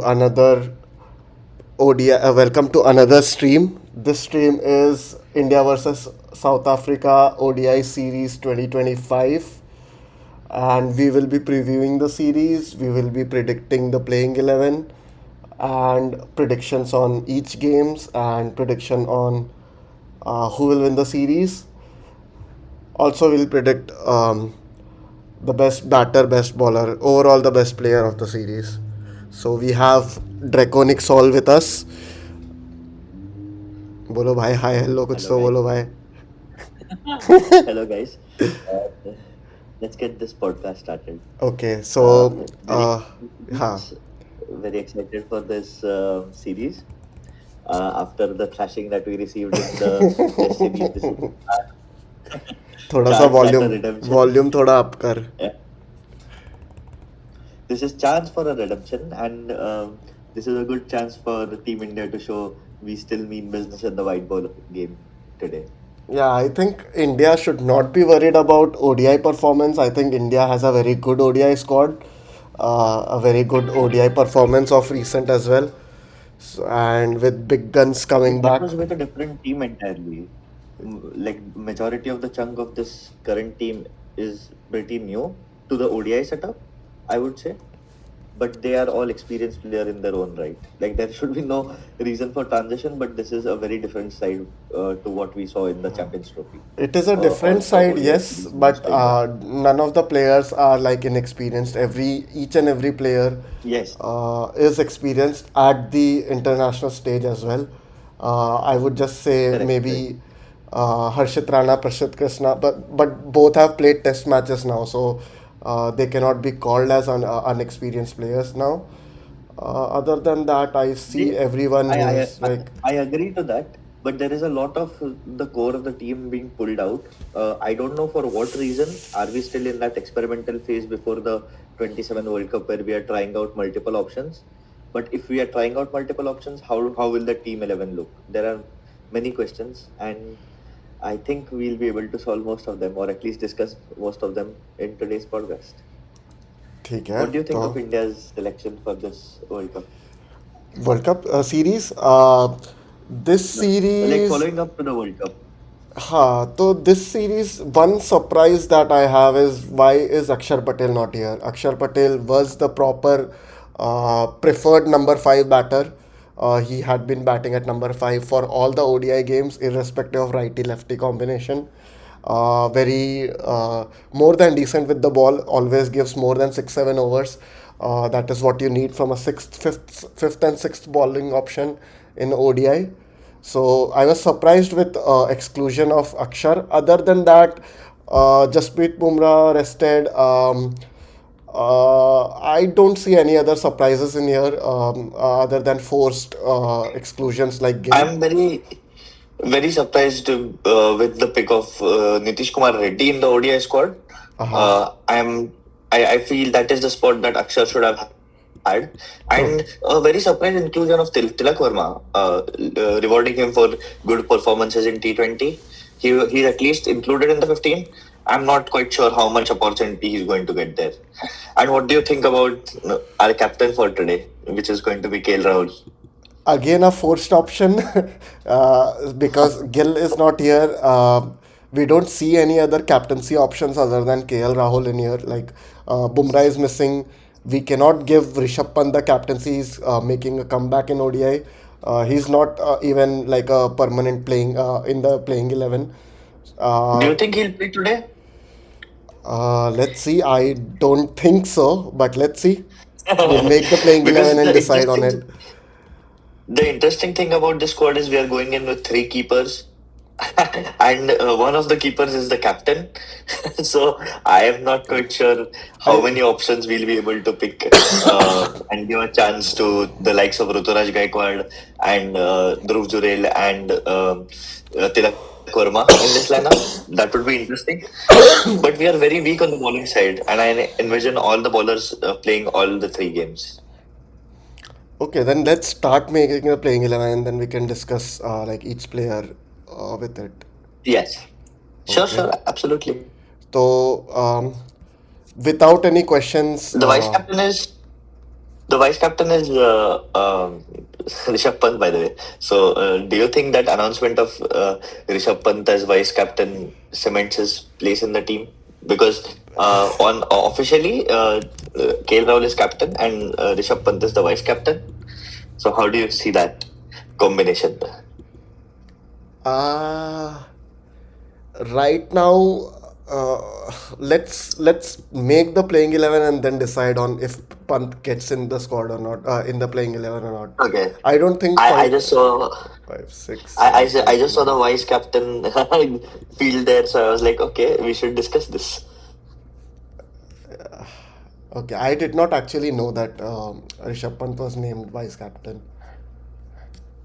Another ODI. Welcome to another stream. This stream is India versus South Africa ODI Series 2025, and we will be previewing the series. We will be predicting the playing 11 and predictions on each games and prediction on who will win the series. Also, we'll predict the best batter, best bowler, overall the best player of the series. So we have Draconic Sol with us. बोलो भाई hi hello कुछ Hello, तो guys. बोलो भाई. Hello, guys. Uh, let's get this podcast started. Okay, Uh, so very, हाँ, very excited for this series. After the thrashing that we received in the Test series, this is थोड़ा सा chance at a volume redemption. Volume थोड़ा up कर. Yeah. This is chance for a redemption, and this is a good chance for Team India to show we still mean business in the white ball game today. Yeah, I think India should not be worried about ODI performance. I think India has a very good ODI squad, a very good ODI performance of recent as well. So, and with big guns coming That back. was with a different team entirely. Like majority of the chunk of this current team is pretty new to the ODI setup, I would say. But they are all experienced player in their own right. Like there should be no reason for transition, but this is a very different side to what we saw in the Champions Trophy It is a or different the side, ODI yes, series most but time. none of the players are like inexperienced. Each and every player Yes, is experienced at the international stage as well. I would just say correct, correct. maybe Harshit Rana, Prashit Krishna, but both have played test matches now, so they cannot be called as unexperienced players now. Other than that, I see They, everyone I, who I, is I like. I agree to that, but there is a lot of the core of the team being pulled out. I don't know for what reason. Are we still in that experimental phase before the 27 World Cup where we are trying out multiple options? But if we are trying out multiple options, how will the team 11 look? There are many questions, and I think we'll be able to solve most of them, or at least discuss most of them in today's podcast. ठीक है What do you तो think of India's selection for this World Cup? World cup series this No, like series. following up to the World Cup. हाँ तो this series one surprise that I have is why is अक्षर Patel not here. अक्षर Patel was the proper preferred number 5 batter. He had been batting at number 5 for all the ODI games, irrespective of righty lefty combination. Very more than decent with the ball, always gives more than 6 7 overs. That is what you need from a fifth and sixth bowling option in ODI. So I was surprised with exclusion of Akshar. Other than that, Jasprit Bumrah rested. I don't see any other surprises in here other than forced exclusions like Gill. I'm very surprised with the pick of Nitish Kumar Reddy in the ODI squad. Uh-huh. I feel that is the spot that Akshar should have had, True. and a very surprise inclusion of Tilak Verma, rewarding him for good performances in T20. He's at least included in the 15. I'm not quite sure how much opportunity he's going to get there. And what do you think about our captain for today, which is going to be KL Rahul? Again, a forced option because Gill is not here. We don't see any other captaincy options other than KL Rahul in here. Like Bumrah is missing. We cannot give Rishabh Pant the captaincy. He's making a comeback in ODI. He's not even like a permanent playing in the playing 11. Do Uh, you think he'll play today? let's see. I don't think so, but let's see. We'll make the playing 11 Because and decide on it. the interesting thing about this squad is we are going in with three keepers, and one of the keepers is the captain. So I am not quite sure how I many options we'll be able to pick and give a chance to the likes of Ruturaj Gaikwad and Dhruv Jurel and Tilak Verma in this lineup. That would be interesting. But we are very weak on the bowling side, and I envision all the bowlers playing all the three games. Okay, then let's start making the playing 11 and then we can discuss like each player with it. Yes. Sure, Okay. sure, absolutely. So, without any questions, The vice captain is The vice captain is Rishabh Pant, by the way. So, do you think that announcement of Rishabh Pant as vice captain cements his place in the team? Because on officially, KL Rahul is captain and Rishabh Pant is the vice captain. So, how do you see that combination? Uh, right now, let's make the playing 11 and then decide on if Pant gets in the squad or not, in the playing 11 or not. Okay. I don't think I just saw five, six, I, seven, I eight, just saw the nine. vice captain field there, so I was like, okay, we should discuss this. Okay, I did not actually know that Rishabh Pant was named vice captain.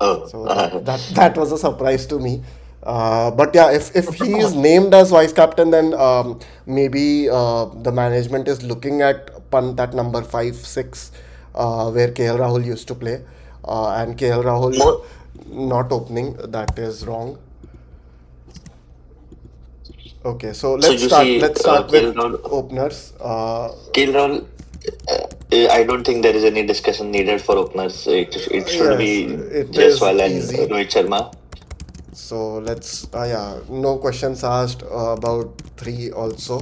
Oh, So that was a surprise to me. But yeah, if he is named as vice captain, then maybe the management is looking at Pant at number 5, 6, where KL Rahul used to play, and KL Rahul more. not opening. That is wrong. Okay, so So let's you start. see, Let's start with KL Rahul, openers. KL Rahul, I don't think there is any discussion needed for openers. It should Yes, be it is Jaiswal and easy. Rohit Sharma. So let's, yeah, no questions asked about three also.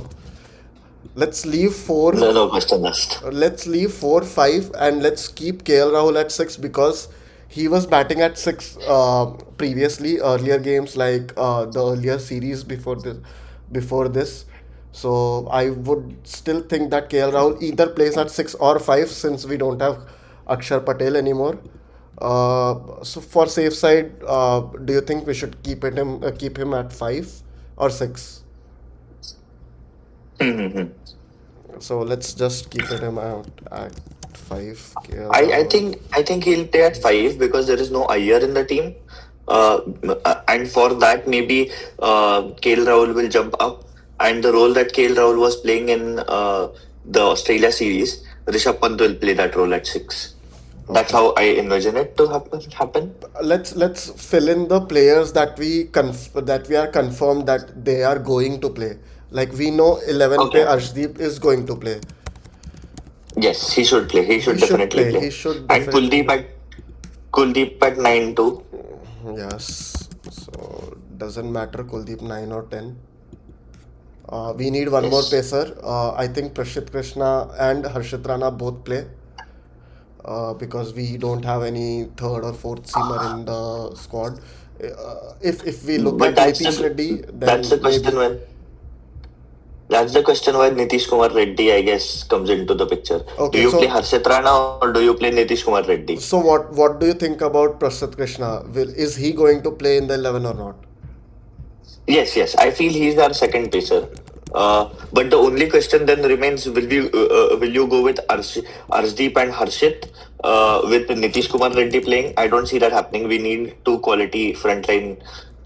Let's leave four. No, no question asked. Let's leave 4, 5, and let's keep KL Rahul at 6 because he was batting at 6 previously, earlier games like the earlier series before this. So I would still think that KL Rahul either plays at 6 or 5 since we don't have Akshar Patel anymore. So for safe side, do you think we should keep him at 5 or 6? Hmm. So let's just keep it him out at 5. KL I Rahul. think he'll play at 5 because there is no Iyer in the team. Uh, and for that, maybe KL Rahul will jump up. And the role that KL Rahul was playing in the Australia series, Rishabh Pant will play that role at 6. That's Okay. how I envision it to happen. Let's fill in the players that we are confirmed that they are going to play. Like we know 11 pe Okay. Arshdeep is going to play. Yes, he should play. He He should should definitely play. play. He should And definitely play. Kuldeep at 9 too. Yes. So doesn't matter Kuldeep 9 or 10. We need one more Yes. pacer. I think Prashit Krishna and Harshit Rana both play. Because we don't have any third or fourth seamer in the squad. If we look But at Nitish Reddy, that's the then question maybe when that's the question why Nitish Kumar Reddy, I guess, comes into the picture. Do okay. you play So Harshit Rana or do you play Nitish Kumar Reddy? what do you think about Prasad Krishna? Is he going to play in the 11 or not? Yes, yes. I feel he's our second pacer. But the only question then remains: will you go with Arshdeep and Harshit with Nitish Kumar Reddy playing? I don't see that happening. We need two quality frontline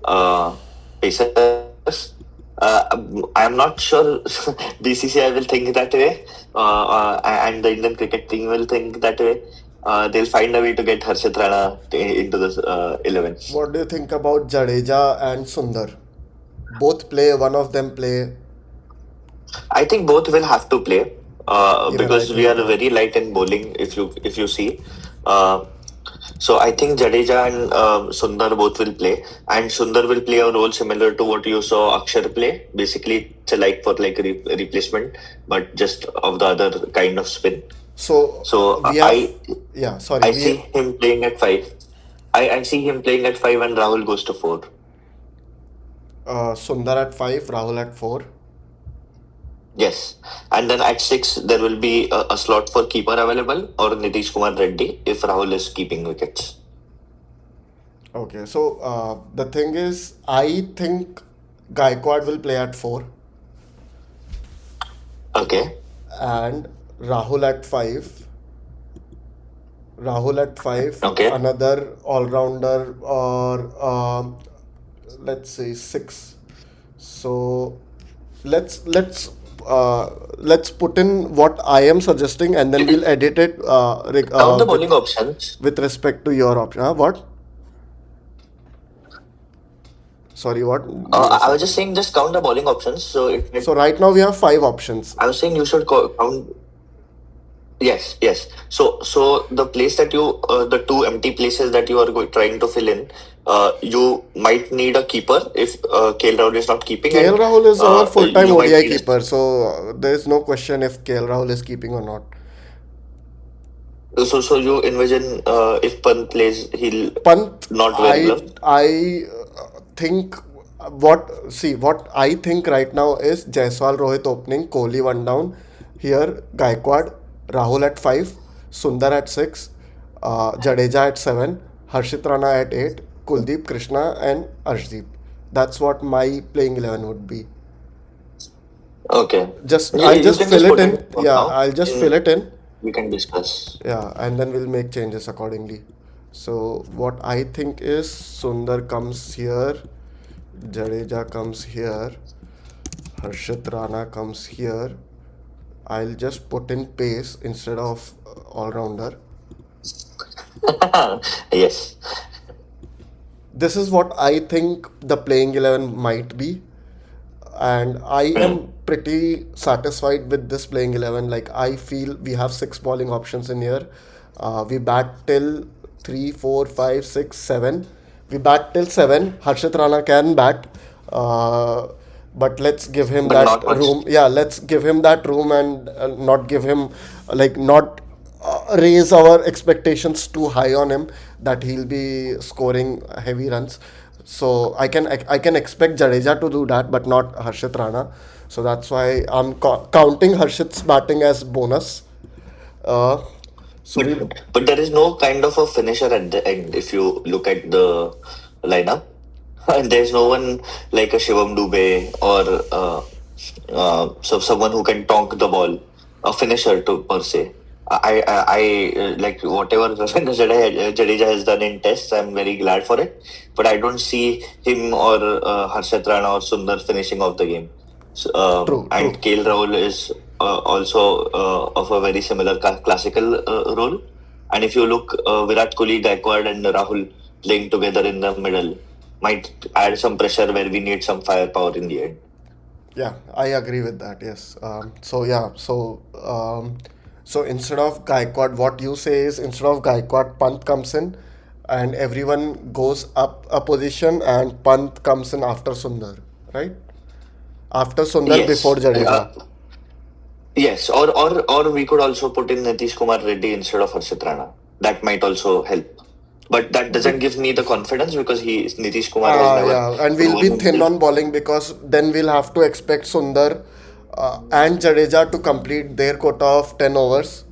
uh, pacers. I'm not sure BCCI will think that way, and the Indian cricket team will think that way. They'll find a way to get Harshit Rana into the 11. What do you think about Jadeja and Sundar? Both play. One of them play. I think both will have to play Even I because we are think both. very light in bowling. If you see, uh, so I think Jadeja and Sundar both will play, and Sundar will play a role similar to what you saw Akshar play. Basically, it's a like for like replacement, but just of the other kind of spin. So So we have, yeah. Sorry, I we see him playing at 5. I see him playing at 5, and Rahul goes to 4. Sundar at 5, Rahul at 4. Yes, and then at 6 there will be a slot for keeper available or Nitish Kumar Reddy if Rahul is keeping wickets. Okay, so the thing is, I think Gaikwad will play at 4 Okay, and Rahul at 5. Rahul at 5, okay. another all rounder, or let's say 6. So let's put in what I am suggesting and then we'll edit it Count the bowling options. with respect to your option. What? Sorry, what you were I was saying? just saying just count the bowling options. So So right now we have 5 options. I was saying you should count. Yes. So the place that the two empty places that you are trying to fill in, you might need a keeper if KL Rahul is not keeping, KL and Rahul is our full-time you might ODI need keeper, so there is no question if KL Rahul is keeping or not. so you envision if Pant plays, he'll Pant, not wear glove. I think what I think right now is Jaiswal Rohit opening, Kohli one down. Here Gaikwad, Rahul at 5, Sundar at 6, Jadeja at 7, Harshit Rana at 8, Kuldeep, Krishna and Arshdeep. That's what my playing 11 would be. Okay, Just I'll you just can fill just it put it in. for Yeah, now. I'll just fill In it in. We can discuss. Yeah, and then we'll make changes accordingly. So what I think is Sundar comes here, Jadeja comes here, Harshit Rana comes here. I'll just put in pace instead of all rounder. Yes. This is what I think the playing 11 might be, and I Hmm. am pretty satisfied with this playing 11. Like, I feel we have six bowling options in here. We bat till 3, 4, 5, 6, 7. We bat till 7. Harshit Rana can bat. Uh, but let's give him But that not much. room. Yeah, let's give him that room and not give him, not raise our expectations too high on him that he'll be scoring heavy runs. So I can expect Jadeja to do that, but not Harshit Rana. So that's why I'm counting Harshit's batting as bonus. Uh, so But we'll but there is no kind of a finisher at the end if you look at the lineup. And there's no one like a Shivam Dubey or someone who can tonk the ball, a finisher to per se. I like whatever Jadeja has done in tests. I'm very glad for it, but I don't see him or Harshit Rana or Sundar finishing off the game. So, true, true. and KL Rahul is also of a very similar classical role. And if you look, Virat Kohli, Gaikwad, and Rahul playing together in the middle might add some pressure where we need some firepower in the end. Yeah, I agree with that. Yes. So instead of Gaikwad, what you say is instead of Gaikwad, Pant comes in, and everyone goes up a position, and Pant comes in after Sundar, right? After Sundar, before Yes. Jadeja. Yes, or we could also put in Nitish Kumar Reddy instead of Harshit Rana. That might also help. But that doesn't But give me the confidence because Nitish Kumar has never yeah, and we'll be proven thin himself. on bowling because then we'll have to expect Sundar and Jadeja to complete their quota of 10 overs.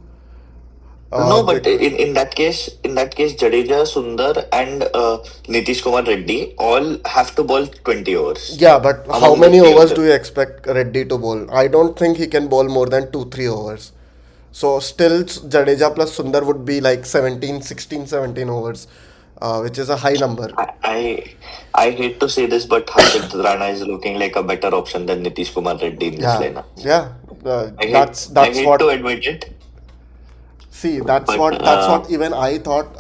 No, but Bec- in that case, Jadeja, Sundar, and Nitish Kumar Reddy all have to bowl 20 overs yeah, but how among the many three of overs them. do you expect Reddy to bowl? I don't think he can bowl more than 2 3 overs. So, still, Jadeja plus Sundar would be like 17, 16, 17 overs, which is a high number. I, I I hate to say this, but Harshit Rana is looking like a better option than Nitish Kumar Reddy in this Yeah, lineup. yeah. I hate I That's hate to what. admit it, See, but that's what even I thought.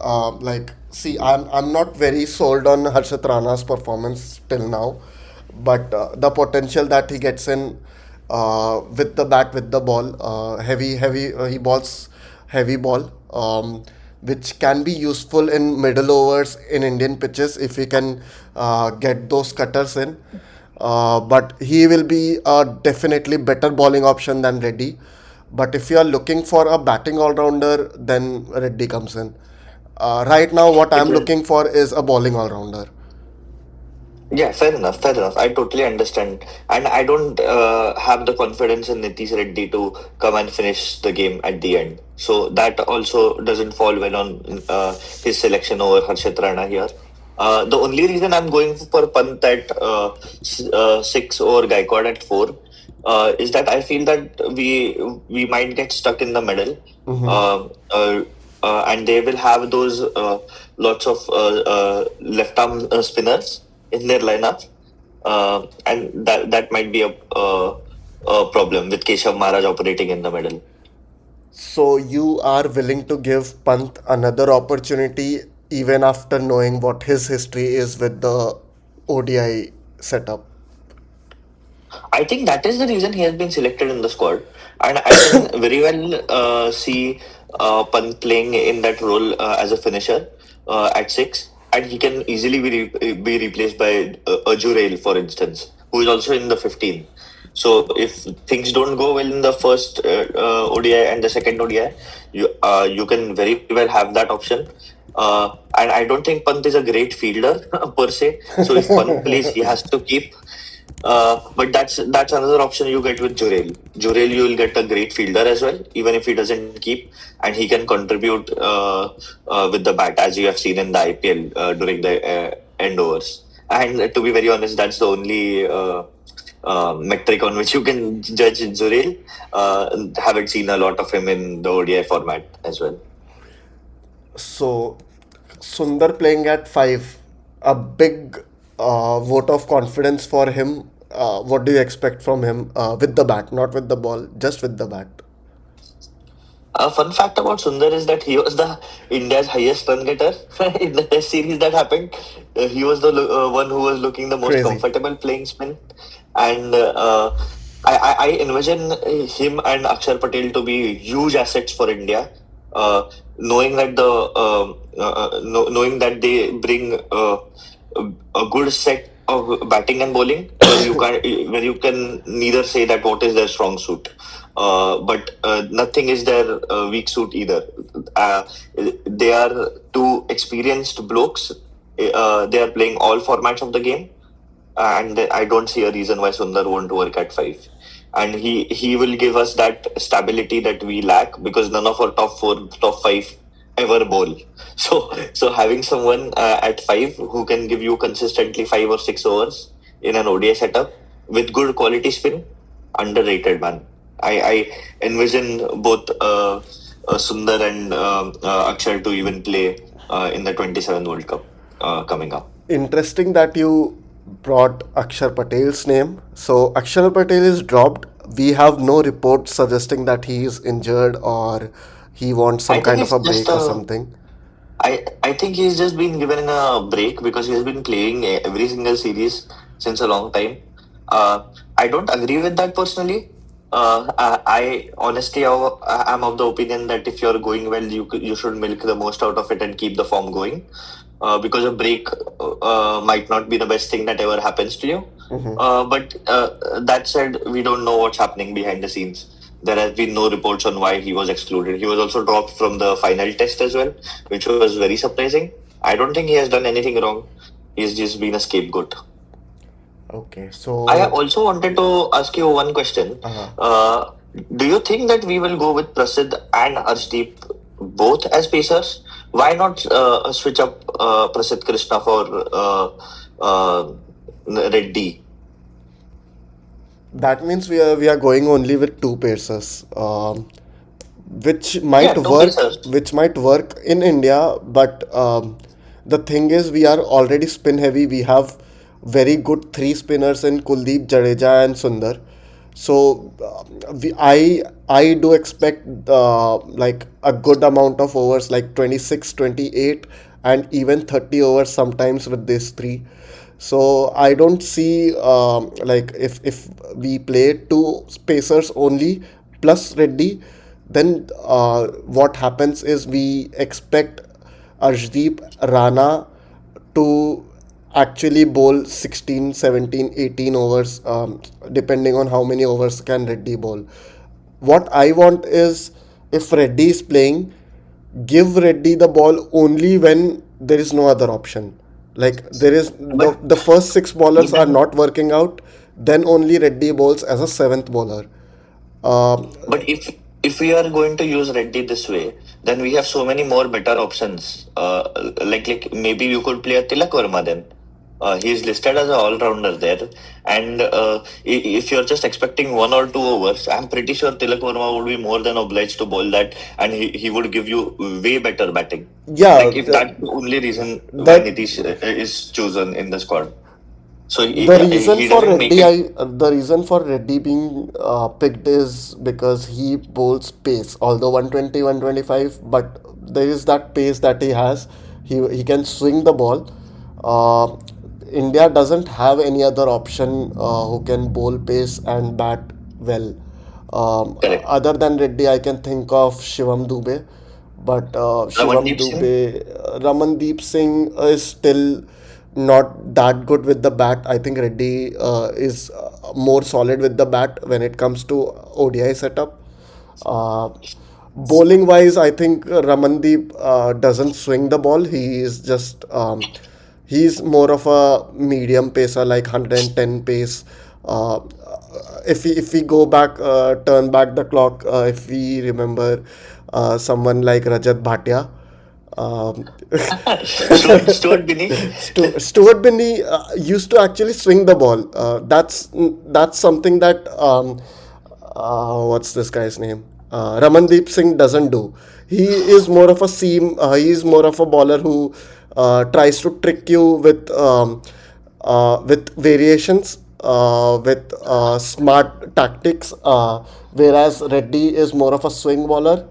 See, I'm not very sold on Harshit Rana's performance till now, but the potential that he gets in with the bat, with the ball, he balls heavy ball, which can be useful in middle overs in Indian pitches if he can get those cutters in. But he will be a definitely better bowling option than Reddy. But if you are looking for a batting all rounder, then Reddy comes in. Right now, what but I'm then looking for is a bowling all rounder. yeah, fair enough, fair enough. I totally understand, and I don't have the confidence in Nitish Reddy to come and finish the game at the end. So that also doesn't fall well on his selection over Harshit Rana here. The only reason I'm going for Pant at 6 or Gaikwad at 4 is that I feel that we might get stuck in the middle, uh, uh, and they will have those lots of left arm spinners in their lineup, and that might be a problem with Keshav Maharaj operating in the middle. So you are willing to give Pant another opportunity even after knowing what his history is with the ODI setup. I think that is the reason he has been selected in the squad, and I can very well see Pant playing in that role as a finisher at six, and he can easily be replaced by Jurail, for instance, who is also in the 15. So if things don't go well in the first ODI and the second ODI, you can very well have that option. And I don't think Pant is a great fielder per se. So if Pant plays, he has to keep. But that's another option you get with Jurel. Jurel, you will get a great fielder as well, even if he doesn't keep, and he can contribute with the bat, as you have seen in the IPL during the end overs. And to be very honest, that's the only metric on which you can judge Jurel. Haven't seen a lot of him in the ODI format as well. So, Sundar playing at 5, a big vote of confidence for him. What do you expect from him with the bat, not with the ball, just with the bat? A fun fact about Sundar is that he was the India's highest run getter in the Test series that happened. He was the one who was looking the most Crazy. comfortable playing spin, and I envision him and Akshar Patel to be huge assets for India. Knowing that knowing that they bring a good set of batting and bowling, where you can neither say that what is their strong suit, but nothing is their weak suit either. Uh, they are two experienced blokes. They are playing all formats of the game, and I don't see a reason why Sundar won't work at five. And he will give us that stability that we lack, because none of our top four, top five ever bowl. So having someone at five who can give you consistently 5 or 6 overs in an ODI setup with good quality spin, underrated, man. I envision both Sundar and Akshar to even play in the 27 World Cup coming up. Interesting that you brought Akshar Patel's name. So, Akshar Patel is dropped. We have no reports suggesting that he is injured or he wants some I think kind of it's a just break or something. I think he's just been given a break because he has been playing every single series since a long time. I don't agree with that personally. I honestly am of the opinion that if you're going well, you should milk the most out of it and keep the form going. Because a break might not be the best thing that ever happens to you. But that said, we don't know what's happening behind the scenes. There has been no reports on why he was excluded. He was also dropped from the final test as well, which was very surprising. I don't think he has done anything wrong. He's just been a scapegoat. Okay, I so also wanted to ask you one question. uh, Uh, do you think that we will go with Prasidh and Arshdeep both as pacers? Why not switch up Prasidh Krishna for uh, Reddy? that means we are going only with two pacers, which Yeah, might two work, pacers. in India. But the thing is, we are already spin heavy. We have very good three spinners in Kuldeep, Jadeja, and Sundar. So I do expect like a good amount of overs, like 26, 28, and even 30 overs sometimes with these three. So I don't see like if we play two spacers only plus Reddy, then what happens is we expect Arshdeep Rana to actually bowl 16, 17, 18 overs, depending on how many overs can Reddy bowl. What I want is, if Reddy is playing, give Reddy the ball only when there is no other option. Like there is But the first six bowlers are even not working out, then only Reddy bowls as a seventh bowler. Um, but if we are going to use Reddy this way, then we have so many more better options. Like maybe you could play a Tilak Verma then. He's listed as an all-rounder there, and if you're just expecting 1 or 2 overs, I'm pretty sure Tilak Verma would be more than obliged to bowl that, and he would give you way better batting. yeah, Like if that's the only reason why that Nitish is chosen in the squad, so the reason he for doesn't make Reddy, it. the reason for Reddy being picked is because he bowls pace. Although 120, 125, but there is that pace that he has. He can swing the ball. Uh, India doesn't have any other option who can bowl pace and bat well. Correct. Other than Reddy, I can think of Shivam Dubey, but Shivam Ramandeep Singh. Dubey, Ramandeep Singh is still not that good with the bat. I think Reddy is more solid with the bat when it comes to ODI setup. Uh, Bowling wise, I think Ramandeep doesn't swing the ball. He is just he's more of a medium pacer, like 110 pace. Uh, if we go back, turn back the clock, if we remember someone like Rajat Bhatia, um, Stuart Binney. Stuart Binney used to actually swing the ball. That's something that what's this guy's name? Ramandeep Singh doesn't do. He is more of a seam. He is more of a bowler who tries to trick you with variations, with smart tactics. Whereas Reddy is more of a swing bowler.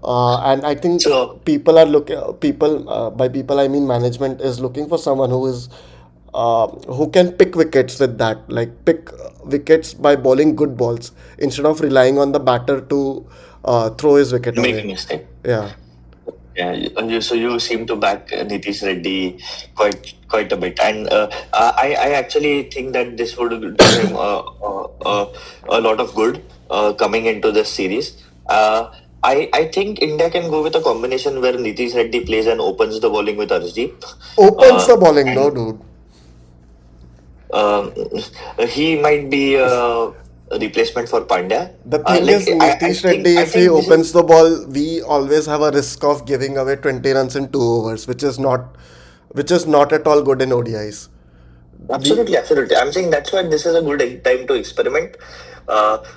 And I think So people are looking people by people I mean management is looking for someone who can pick wickets with that, like pick wickets by bowling good balls instead of relying on the batter to throw his wicket make a away. mistake. Yeah. Yeah, so you seem to back Nitish Reddy quite a bit, and I actually think that this would do him a lot of good coming into this series. I think India can go with a combination where Nitish Reddy plays and opens the bowling with Arshdeep, Opens the bowling, no, and dude. um, he might be a replacement for Pandya. The thing is, Nitish Reddy, I if he think this is opens the ball, we always have a risk of giving away 20 runs in 2 overs, which is not at all good in ODIs. We absolutely, absolutely. I'm saying that's why this is a good time to experiment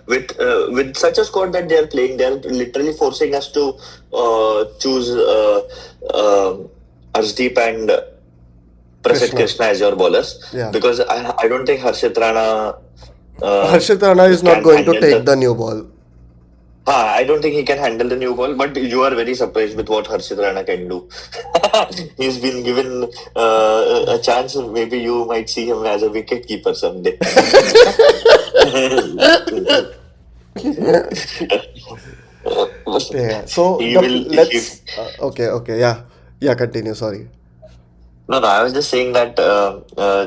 with such a squad that they are playing. They are literally forcing us to choose Arshdeep and Prasidh Krishna. Krishna as your bowlers, Yeah. because I don't think Harshit Rana uh, Harshit Rana is not can going to handle take the. the new ball. I don't think he can handle the new ball, but you are very surprised with what Harshit Rana can do. He's been given a chance. Maybe you might see him as a wicket keeper someday. Yeah. So He the will. let's okay, okay, yeah, yeah. Continue. Sorry. No, no. I was just saying that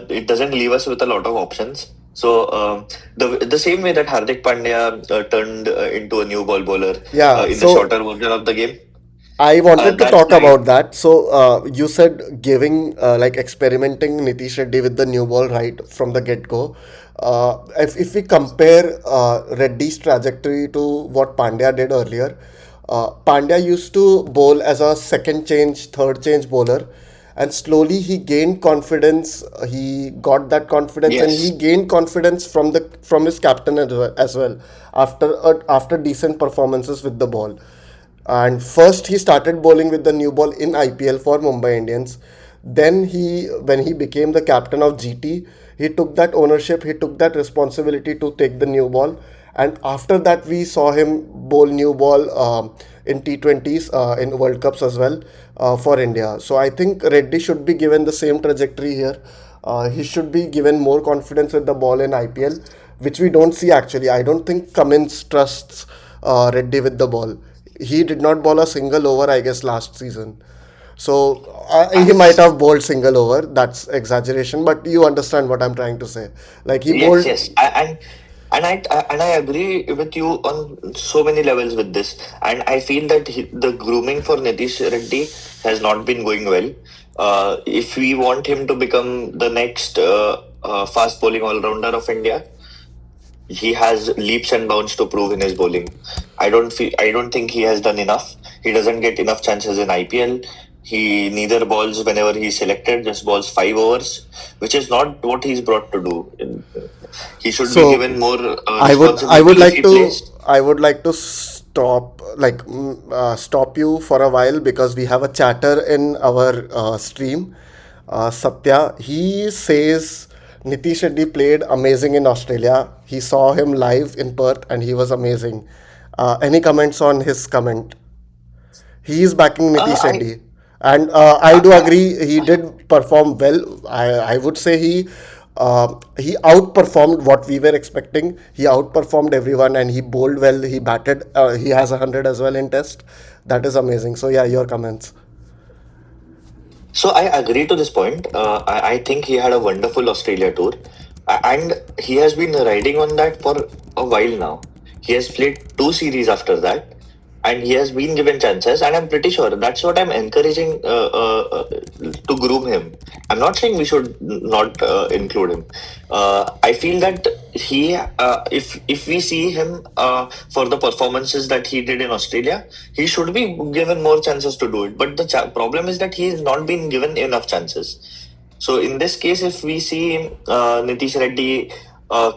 it doesn't leave us with a lot of options. So the same way that Hardik Pandya turned into a new ball bowler Yeah. in the So shorter version of the game, I wanted to that's talk why. about that. So you said giving like experimenting Nitish Reddy with the new ball right from the get go. If we compare Reddy's trajectory to what Pandya did earlier, Pandya used to bowl as a second change, third change bowler, and slowly he gained confidence. He got that confidence, and he Yes. gained confidence from his captain as well after decent performances with the ball. And first he started bowling with the new ball in IPL for Mumbai Indians. Then when he became the captain of GT, he took that ownership, he took that responsibility to take the new ball. And after that, we saw him bowl new ball in T20s, in World Cups as well for India. So I think Reddy should be given the same trajectory here. He should be given more confidence with the ball in IPL, which we don't see actually. I don't think Cummins trusts Reddy with the ball. He did not bowl a single over, I guess, last season. So he might have bowled single over. That's exaggeration, but you understand what I'm trying to say. Like he Yes, bowled. yes, and I agree with you on so many levels with this, and I feel that the grooming for Nitish Reddy has not been going well. If we want him to become the next fast bowling all rounder of India, he has leaps and bounds to prove in his bowling. I don't think he has done enough. He doesn't get enough chances in IPL. He neither balls whenever he's selected, just balls 5 overs, which is not what he's brought to do. He should be given So more I would responsibility if like he to plays. stop you for a while because we have a chatter in our stream. Satya, he says Nitish Reddy played amazing in Australia. He saw him live in Perth and he was amazing. Any comments on his comment? He is backing Nitish I Reddy And I do agree, he did perform well. I would say he outperformed what we were expecting. He outperformed everyone, and he bowled well. He batted. He has 100 as well in test. That is amazing. So yeah, your comments. So I agree to this point. I think he had a wonderful Australia tour, and he has been riding on that for a while now. He has played two series after that, and he has been given chances. And I'm pretty sure that's what I'm encouraging to groom him. I'm not saying we should not include him. I feel that if we see him for the performances that he did in Australia, he should be given more chances to do it. But the problem is that he has not been given enough chances. So in this case, if we see Nitish Reddy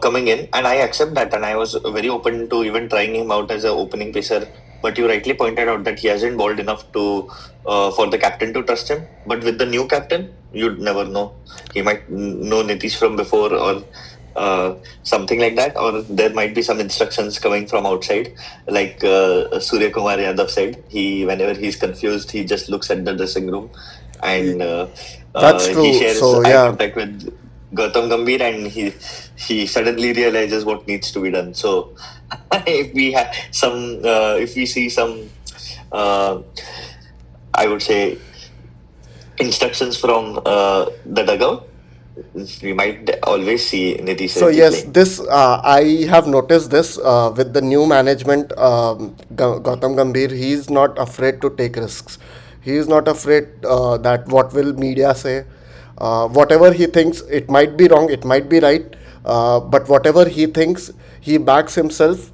coming in, and I accept that, and I was very open to even trying him out as an opening pacer. But you rightly pointed out that he hasn't bowled enough to for the captain to trust him. But with the new captain, you'd never know. He might know Nitish from before, or something like that, or there might be some instructions coming from outside, like Surya Kumar Yadav said. Whenever he's confused, he just looks at the dressing room, and That's he true. shares So eye yeah, contact with Gautam Gambhir, and he suddenly realizes what needs to be done. So if we have if we see some, uh, I would say, instructions from the dugout, we might always see Nitish so Reddy yes, playing. this I have noticed this with the new management. Gautam Gambhir, he is not afraid to take risks. He is not afraid that what will media say. Whatever he thinks, it might be wrong, it might be right, but whatever he thinks, he backs himself.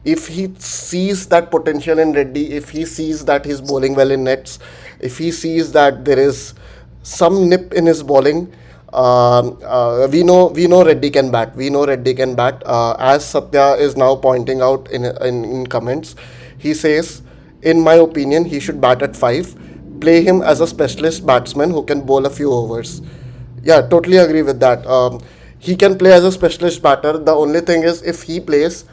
If he sees that potential in Reddy, if he sees that he's bowling well in nets, if he sees that there is some nip in his bowling, we know Reddy can bat. We know Reddy can bat. As Satya is now pointing out in comments, he says, in my opinion, he should bat at five. Play him as a specialist batsman who can bowl a few overs. Yeah, totally agree with that. He can play as a specialist batter. The only thing is, if he plays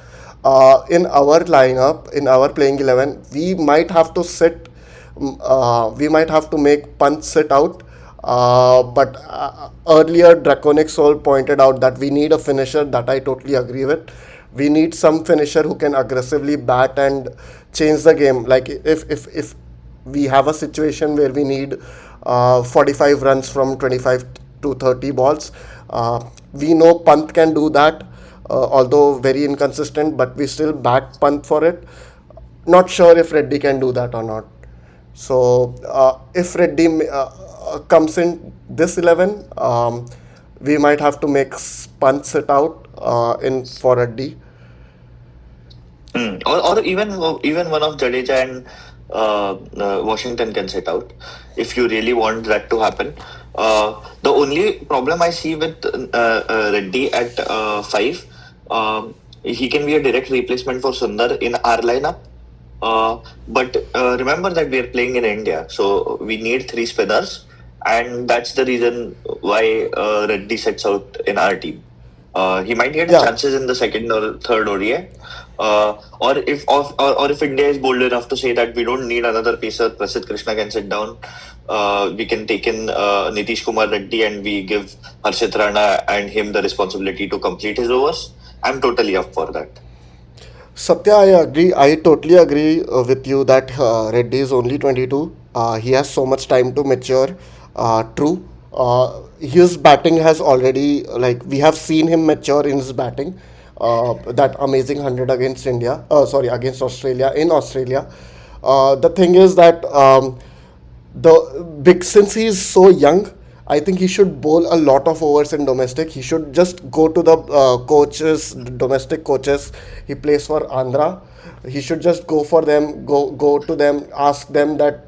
in our lineup, in our playing 11, we might have to we might have to make Pant sit out. But earlier, Draconic Soul pointed out that we need a finisher. That I totally agree with. We need some finisher who can aggressively bat and change the game. Like if we have a situation where we need 45 runs from 25 to 30 balls, we know Pant can do that, although very inconsistent, but we still back Pant for it. Not sure if Reddy can do that or not. So if Reddy comes in this 11, we might have to make Pant sit out in for Reddy. Or even one of Jadeja and Washington can sit out if you really want that to happen. The only problem I see with Reddy at five, he can be a direct replacement for Sundar in our lineup. But remember that we are playing in India, so we need three spinners, and that's the reason why Reddy sets out in our team. He might get Yeah, chances in the second or third ODI. Or if India is bold enough to say that we don't need another pacer, Prasidh Krishna can sit down. We can take in Nitish Kumar Reddy, and we give Harshit Rana and him the responsibility to complete his overs. I'm totally up for that. Satya, I agree. I totally agree with you that Reddy is only 22. He has so much time to mature. True. His batting has already, like, we have seen him mature in his batting. That amazing 100 against India, sorry, against Australia, in Australia. The thing is that the big since he is so young, I think he should bowl a lot of overs in domestic. He should just go to the domestic coaches. He plays for Andhra. He should just go for them, go to them, ask them that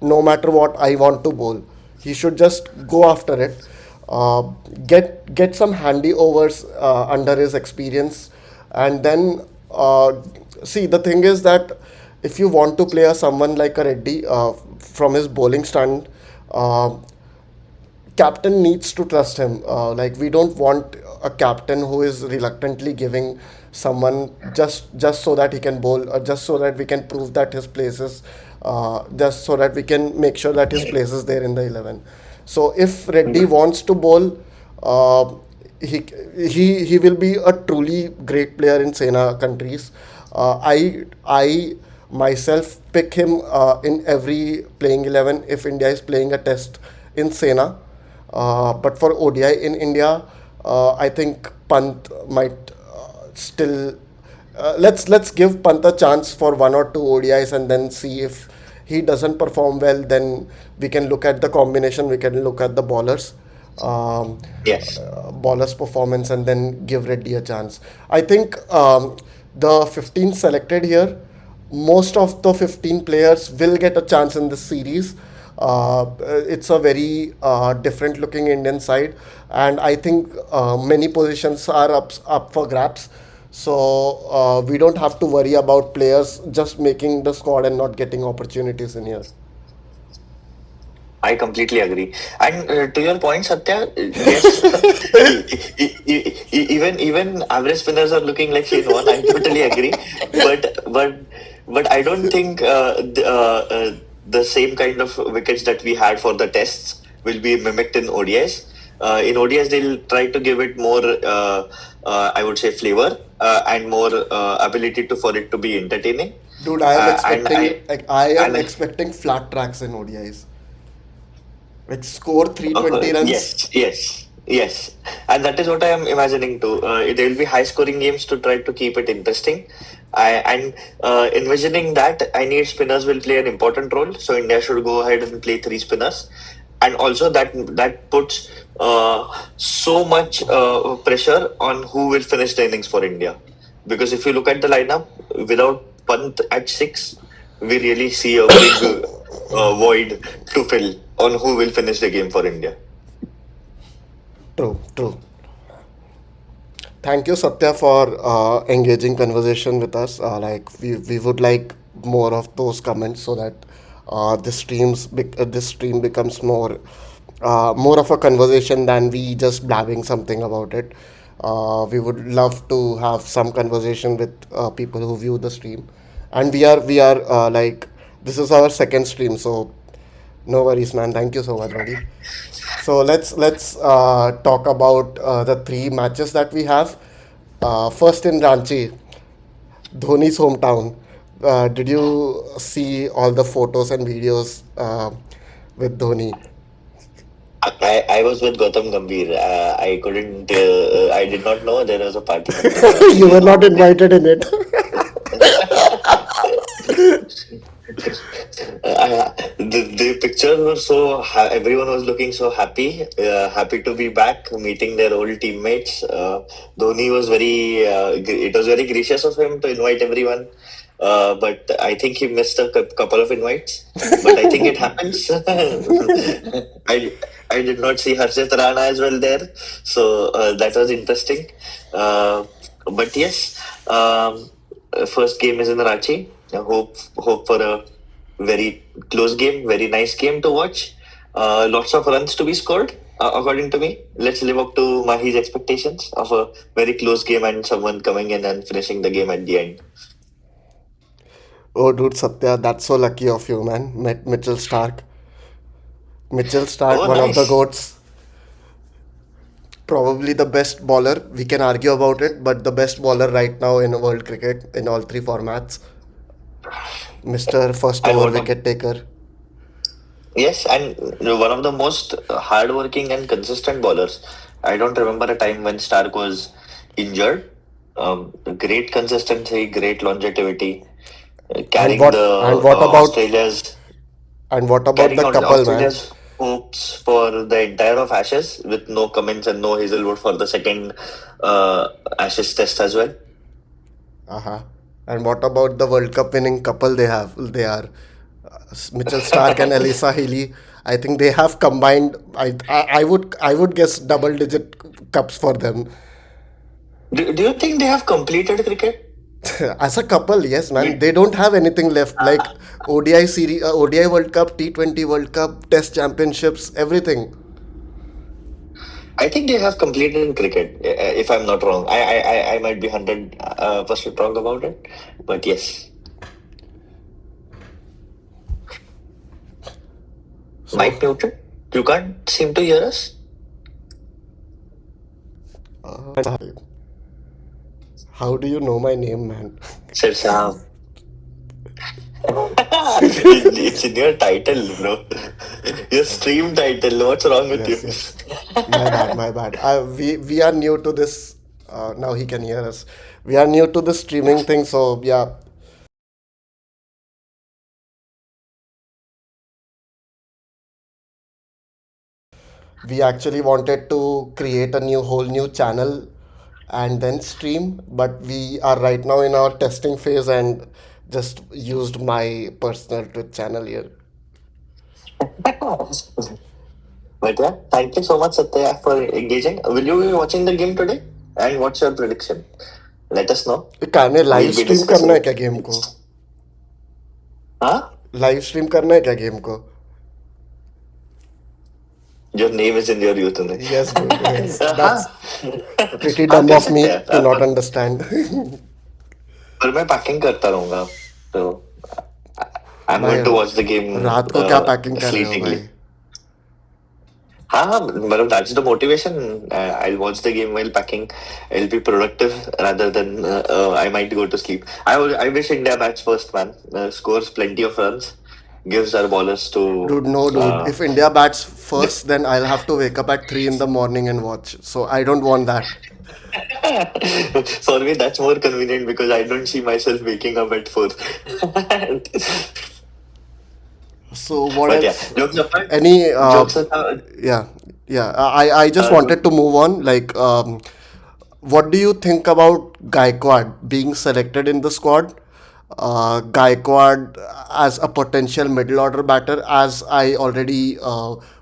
no matter what, I want to bowl. He should just go after it. Uh, get some handy overs under his experience, and then see, the thing is that if you want to play a someone like a Reddy from his bowling stand, uh, captain needs to trust him. Like, we don't want a captain who is reluctantly giving someone just so that he can bowl, or just so that we can prove that his place is just so that we can make sure that his place is there in the 11. So if Reddy wants to bowl, uh, he he will be a truly great player in Sena countries. I myself pick him in every playing 11 if India is playing a test in Sena. But for ODI in India, I think Pant might still. Let's give Pant a chance for one or two ODIs and then see if he doesn't perform well. Then we can look at the combination. We can look at the bowlers. Um, Yes. Bowler's performance and then give Reddy a chance. I think the 15 selected here, most of the 15 players will get a chance in this series. It's a very different looking Indian side, and I think many positions are up for grabs. So we don't have to worry about players just making the squad and not getting opportunities in here. I completely agree. And to your point, Satya, yes, even average spinners are looking like Shane Warne. I totally agree. But I don't think the same kind of wickets that we had for the tests will be mimicked in ODIs. In ODIs, they'll try to give it more, I would say, flavor and more ability to for it to be entertaining. Dude, I am And expecting like I am and expecting flat tracks in ODIs. Like score 320 runs. yes, and that is what I am imagining too. There will be high-scoring games to try to keep it interesting. And envisioning that, I need spinners will play an important role. So India should go ahead and play three spinners, and also that puts so much pressure on who will finish the innings for India. Because if you look at the lineup, without Pant at six, we really see a big void to fill on who will finish the game for India. True, true. Thank you, Satya, for engaging conversation with us. Like we would like more of those comments so that this stream becomes more of a conversation than we just blabbing something about it. We would love to have some conversation with people who view the stream, and we are like this is our second stream, so no worries, man. Thank you so much, buddy. So let's talk about the three matches that we have. First in Ranchi, Dhoni's hometown. Did you see all the photos and videos with Dhoni? I was with Gautam Gambhir. I couldn't. I did not know there was a party happening in You were Ranchi. not invited in it. The pictures were so everyone was looking so happy, happy to be back, meeting their old teammates. Dhoni was it was very gracious of him to invite everyone. But I think he missed a couple of invites. But I think it happens. I did not see Harshit Rana as well there, so that was interesting. But yes, first game is in Ranchi. I hope for a very close game, very nice game to watch. Lots of runs to be scored, according to me. Let's live up to Mahi's expectations of a very close game and someone coming in and finishing the game at the end. Oh, dude, Satya, that's so lucky of you, man. Met Mitchell Stark. Mitchell Stark, Oh, one of the nice. goats. Probably the best bowler. We can argue about it, but the best bowler right now in world cricket in all three formats. Mr. First And Over what a Wicket Taker. Yes, and one of the most hardworking and consistent bowlers. I don't remember a time when Stark was injured. Great consistency, great longevity, And carrying what the and what about Australia's the couple, man? Australia's hopes for the entire of Ashes with no Cummins and no Hazelwood for the second Ashes test as well. Uh-huh. And what about the World Cup winning couple they have? They are Mitchell Stark and Elisa Healy. I think they have combined. I would guess double digit cups for them. Do you think they have completed cricket? As a couple, yes, man. We, They don't have anything left like ODI series, ODI World Cup, T20 World Cup, Test Championships, everything. I think they have completed cricket, if I'm not wrong. I might be 100% wrong about it, but yes. So, Mic muted? You can't seem to hear us? uh, how do you know my name, man? Sir Saab. It's in your title, bro. Your stream title. What's wrong with you? Yes, yes. My bad, my bad. We are new to this. Now he can hear us. We are new to the streaming thing, so yeah, we actually wanted to create a new whole new channel and then stream, but we are right now in our testing phase and just used my personal Twitch channel here. But yeah, thank you so much, Satya, for engaging. Will you be watching the game today? And what's your prediction? Let us know. कहने live We'll be stream करना है discussing. क्या game को? Huh? Live stream करना है क्या game को? Your name is in your youth. Yes, dude. Yes, हाँ that's pretty हाँ dumb कर of सकते me to हैं not understand. पर मैं पैकिंग करता रहूंगा तो आई एम भाई going to watch the game रात को क्या पैकिंग कर रहे हो फ्लीटिंगली भाई? हाँ हाँ मतलब that's the motivation I watch the game while packing I'll be productive rather than I might go to sleep I wish India bats first man scores plenty of runs gives our ballers to Dude, no, dude. uh, If India bats first, then I'll have to wake up at 3 in the morning and watch. So I don't want that. for me that's more convenient because I don't see myself waking up at 4 So what but yeah else? jokes apart Any jokes aside yeah, yeah. I just uh, wanted to move on. Like, what do you think about Gaikwad being selected in the squad? Gaikwad as a potential middle order batter, as I already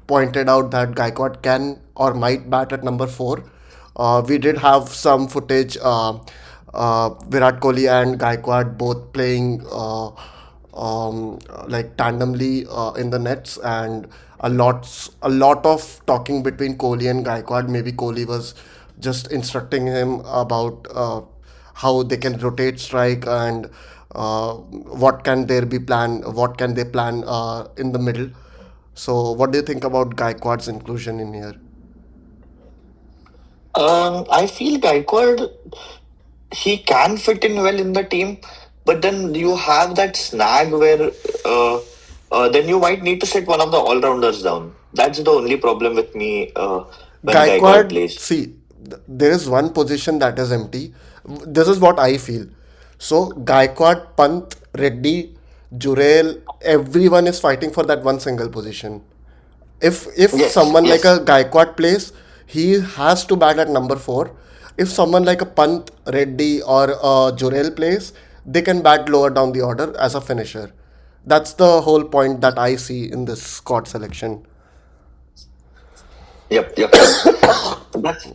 pointed out that Gaikwad can or might bat at number four. We did have some footage. Virat Kohli and Gaikwad both playing like tandemly in the nets, and a lot of talking between Kohli and Gaikwad. Maybe Kohli was just instructing him about how they can rotate strike and what can they plan in the middle. So what do you think about Gaikwad's inclusion in here? I feel Gaikwad he can fit in well in the team, but then you have that snag where then you might need to set one of the all rounders down. That's the only problem with me when Gaikwad Gaikwad, plays. see, there is one position that is empty. This is what I feel. So, Gaikwad, Pant, Reddy, Jurel, everyone is fighting for that one single position. If Yes, someone like a yes. Gaikwad plays, he has to bat at number four. If someone like a Pant, Reddy, or Jurel plays, they can bat lower down the order as a finisher. That's the whole point that I see in this squad selection. Yep. That's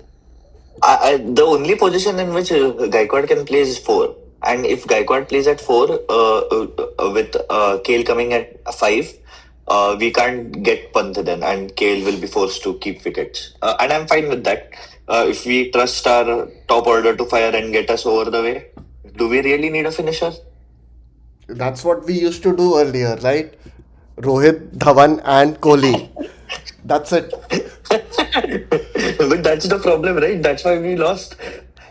the only position in which Gaikwad can play is four. And if Gaikwad plays at four, with Kale coming at five, we can't get Pant then, and Kale will be forced to keep wickets. And I'm fine with that. If we trust our top order to fire and get us over the way, do we really need a finisher? That's what we used to do earlier, right? Rohit, Dhawan, and Kohli. That's it. But that's the problem, right? That's why we lost.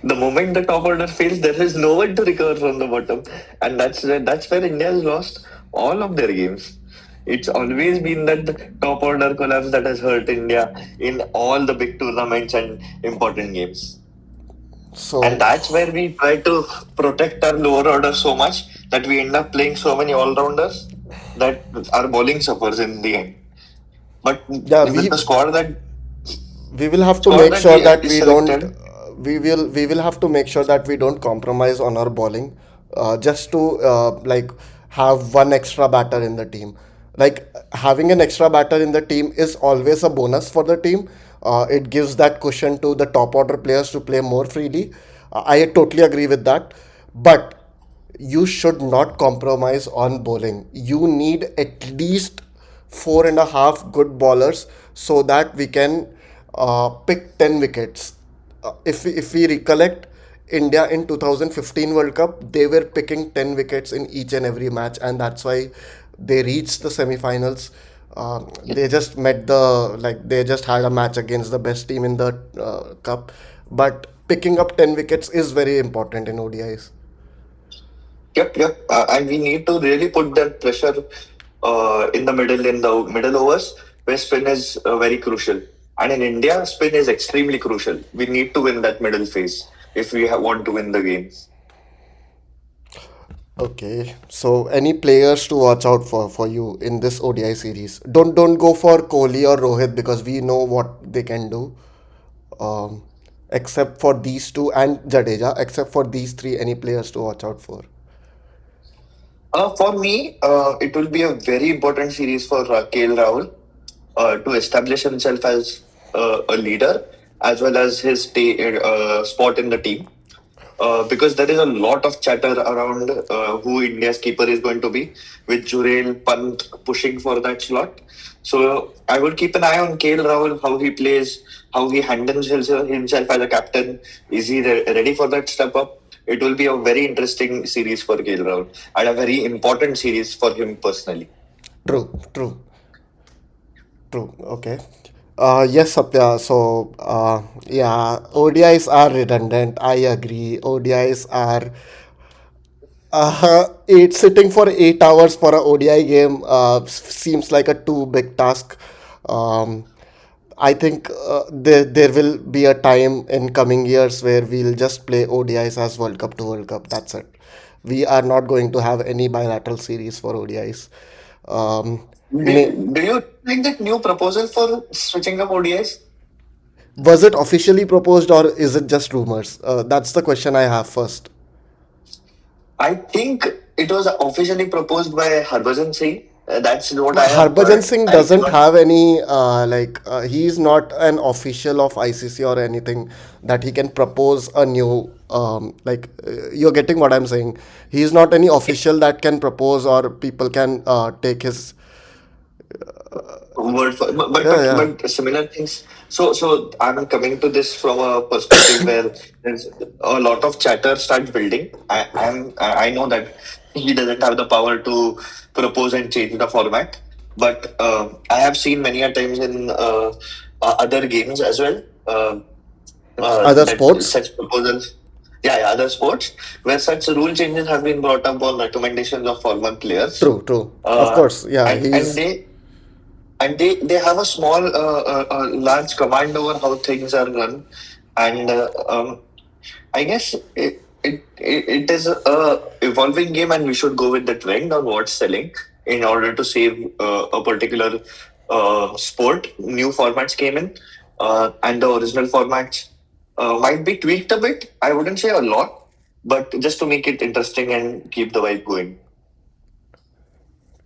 The moment the top order fails, there is no one to recover from the bottom, and that's where India has lost all of their games. It's always been that the top order collapse that has hurt India in all the big tournaments and important games. And So, that's where we try to protect our lower order so much that we end up playing so many all rounders that our bowling suffers in the end. But yeah, with the we will have to squad make that sure we that already we don't selected. we will have to make sure that we don't compromise on our bowling just to like have one extra batter in the team. Like having an extra batter in the team is always a bonus for the team. It gives that cushion to the top order players to play more freely. I totally agree with that, but you should not compromise on bowling. You need at least four and a half good bowlers so that we can pick 10 wickets. If we recollect, India in 2015 World Cup, they were picking 10 wickets in each and every match, and that's why they reached the semi-finals. They just met the like they just had a match against the best team in the cup, but picking up 10 wickets is very important in ODIs. Yep. And we need to really put that pressure in the middle overs, where spin is very crucial. And in India, spin is extremely crucial. We need to win that middle phase if we want to win the game. Okay, so any players to watch out for you in this ODI series? Don't go for Kohli or Rohit because we know what they can do. Um, except for these two and Jadeja, except for these three, any players to watch out for? For me, it will be a very important series for KL Rahul to establish himself as a leader as well as his spot in the team. Because there is a lot of chatter around who India's keeper is going to be, with Jurel Pant pushing for that slot. So I will keep an eye on KL Rahul, how he plays, how he handles himself as a captain. Is he ready for that step up? It will be a very interesting series for KL Rahul and a very important series for him personally. True. True. Okay. Yes, Satya. So, yeah, ODIs are redundant. I agree. ODIs are eight sitting for 8 hours for a ODI game seems like a too big task. Um, I think there will be a time in coming years where we'll just play ODIs as World Cup to World Cup. That's it. We are not going to have any bilateral series for ODIs. Um, may, Do you think that new proposal for switching up ODIs? was it officially proposed or is it just rumors? That's the question I have first. I think it was officially proposed by Harbhajan Singh. That's what I have Harbhajan heard. Singh I doesn't cannot. have any he's not an official of ICC or anything that he can propose a new you're getting what I'm saying. He's not any official that can propose or people can take his Word for yeah yeah but similar things. So I'm coming to this from a perspective where there's a lot of chatter starts building. I know that he doesn't have the power to propose and change the format, but I have seen many a times in other games as well other that sports. such proposals. Yeah, other sports where such rule changes have been brought up on recommendations of former players, True, of uh, course, yeah, and he's they have a small large command over how things are run, and I guess it is a evolving game, and we should go with the trend on what's selling in order to save a particular sport. New formats came in, and the original formats might be tweaked a bit. I wouldn't say a lot, but just to make it interesting and keep the vibe going.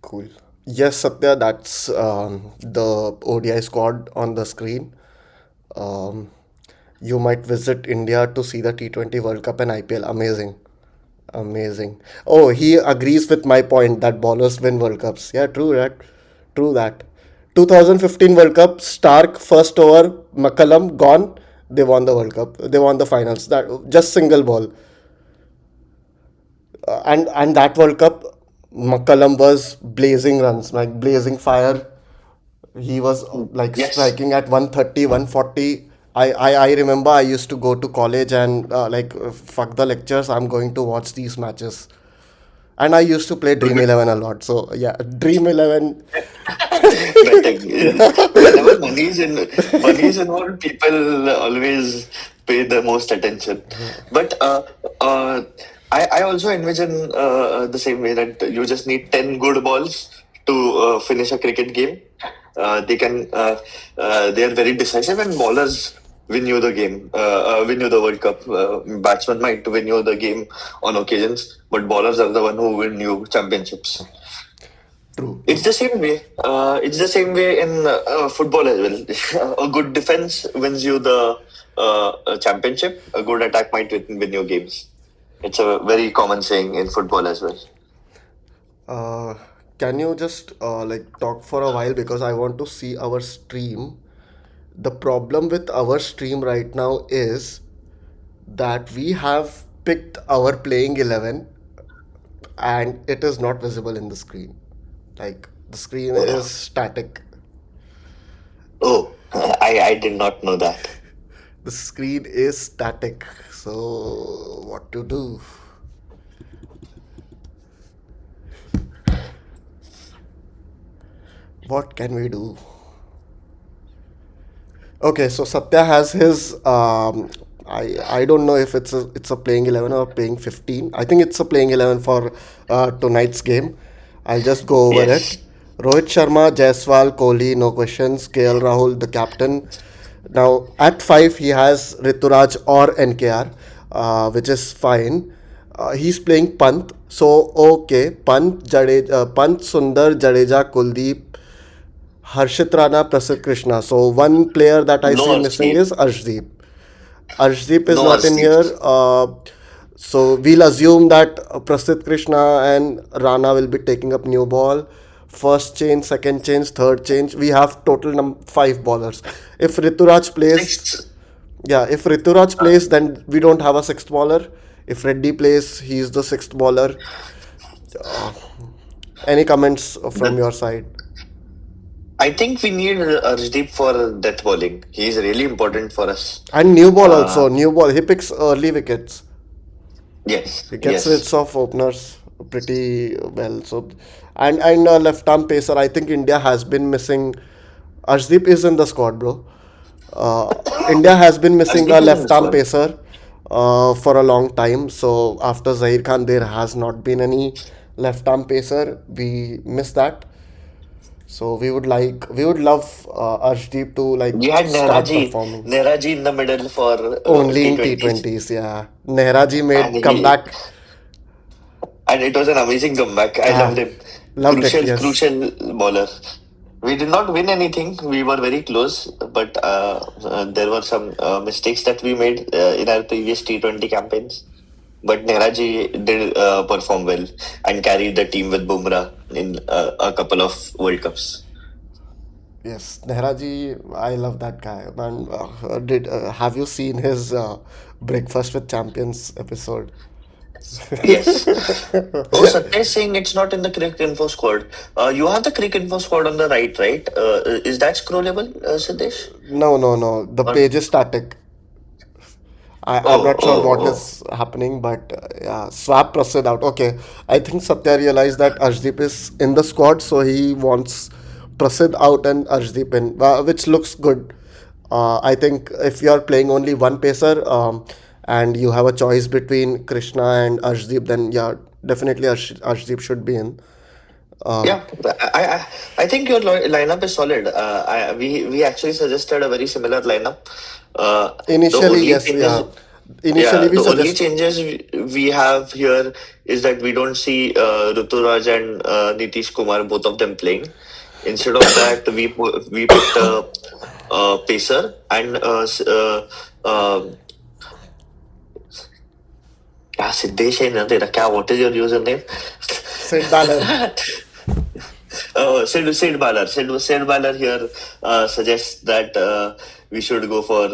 cool. Yes, Satya, that's the ODI squad on the screen. Um, you might visit India to see the T20 World Cup and IPL. Amazing. Amazing. Oh, he agrees with my point that ballers win World Cups. Yeah, true that. True that. 2015 World Cup, Stark first over, McCullum gone. They won the World Cup. They won the finals. That just single ball. And that World Cup, McCullum was blazing runs, like blazing fire. He was like Yes. striking at 130, 140. I remember I used to go to college and fuck the lectures. I'm going to watch these matches. And I used to play Dream 11 a lot. So yeah, Dream 11. Betting. Whenever money is involved, people always pay the most attention. But I also envision the same way that you just need 10 good balls to finish a cricket game. They are very decisive, and ballers win you the game, win you the World Cup. Batsmen might win you the game on occasions, but ballers are the one who win you championships. True, It's true. the same way. It's the same way in football as well. A good defense wins you the championship. A good attack might win you games. It's a very common saying in football as well. Uh, can you just talk for a while because I want to see our stream. The problem with our stream right now is that we have picked our playing 11 and it is not visible in the screen. Like The screen is static. Oh, I did not know that. The screen is static. So what to do? What can we do? Okay, so Satya has his. I don't know if it's a playing 11 or playing 15. I think it's a playing 11 for tonight's game. I'll just go over it. Yes. Rohit Sharma, Jaiswal, Kohli, no questions. KL Rahul, the captain. Now at five he has Rituraj or NKR, which is fine. He's playing Pant, so okay. Pant, Sundar, Jadeja, Kuldeep, Harshit Rana, Prasid Krishna. So one player that I No see missing Arshdeep. is Arshdeep. Arshdeep is No not in Arshdeep. here. So we'll assume that Prasid Krishna and Rana will be taking up new ball. First change, second change, third change. We have total five ballers. If Rituraj plays, Sixth. yeah, if Rituraj plays, then we don't have a sixth bowler. If Reddy plays, he's the sixth bowler. Any comments from The, your side? I think we need Arshdeep for death bowling. He is really important for us. And new ball Uh, also. New ball. He picks early wickets. yes, He gets rid yes. of openers pretty well. So, and left arm pacer. I think India has been missing. Arshdeep is in the squad, bro. India has been missing a Arshdeep is in the left arm squad. pacer for a long time. So after Zahir Khan, there has not been any left arm pacer. We miss that. So we would love Arshdeep to like We had start performing. Nehraji in the middle for Only in T20s, T20s, yeah. Nehraji and made comeback. it was an amazing comeback. I loved Ah, him. loved it, yes. Crucial bowler. We did not win anything. We were very close, but there were some mistakes that we made in our previous T20 campaigns. But Nehraji did perform well and carried the team with Bumrah in a couple of World Cups. Yes, Nehraji, I love that guy. Man, did have you seen his Breakfast with Champions episode? Yes. Oh, Satya is saying it's not in the Cricket Info squad. You have the Cricket Info squad on the right, right? Is that scrollable, Siddesh? No, no, no. The Or page is static. I'm oh, not sure oh, what oh. is happening, but yeah, swap proceed out. Okay, I think Satya realized that Arshdeep is in the squad, so he wants Prasid out and Arshdeep in, which looks good. I think if you are playing only one pacer and you have a choice between Krishna and Arshdeep, then yeah, definitely Arshdeep should be in. Yeah, I think your lineup is solid. We actually suggested a very similar lineup. The Initially, only yes, changes, yeah. Initially, yeah, we the only suggest. changes we have here is that we don't see Ruturaj and Nitish Kumar, both of them playing. Instead of that, we picked a pacer and क्या सिद्धेश है ना तेरा क्या what is your username? Sid Baller. Sid Baller here suggests that we should go for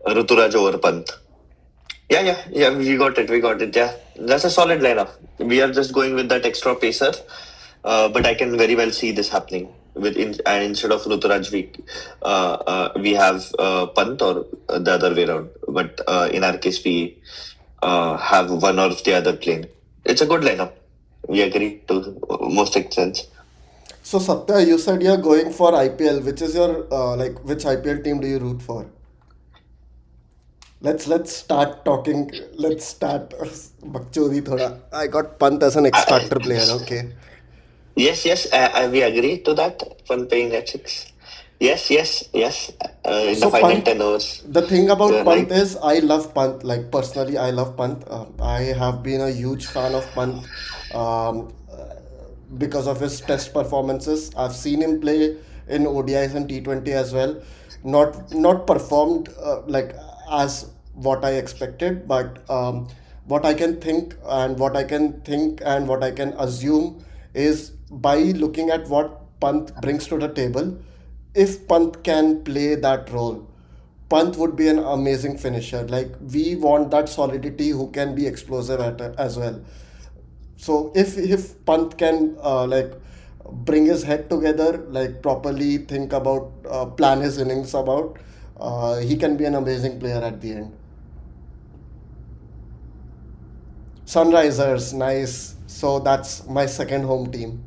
Ruturaj over Pant. Yeah. We got it. We got it. Yeah, that's a solid lineup. We are just going with that extra pacer, but I can very well see this happening. And instead of Ruturaj, we have Pant or the other way around. But in our case, we have one or the other playing. It's a good lineup. We agree to most extent. So Satya, you said you're going for IPL. Which is your like which IPL team do you root for? Let's start talking. Let's start bakchodi thoda. I got Pant as an X Uh, Factor player. Okay. yes. We agree to that. Fun paying at six. Yes. In the So final Pant, 10 hours, the thing about Pant right? is I love Pant. Like personally, I love Pant. I have been a huge fan of Pant because of his test performances. I've seen him play in ODIs and T20 as well. Not performed like as what I expected, but what I can think and what I can assume is by looking at what Pant brings to the table, if Pant can play that role, Pant would be an amazing finisher. Like we want that solidity who can be explosive as well. So if Pant can bring his head together, like properly think about plan his innings about, he can be an amazing player at the end. Sunrisers, nice. So that's my second home team.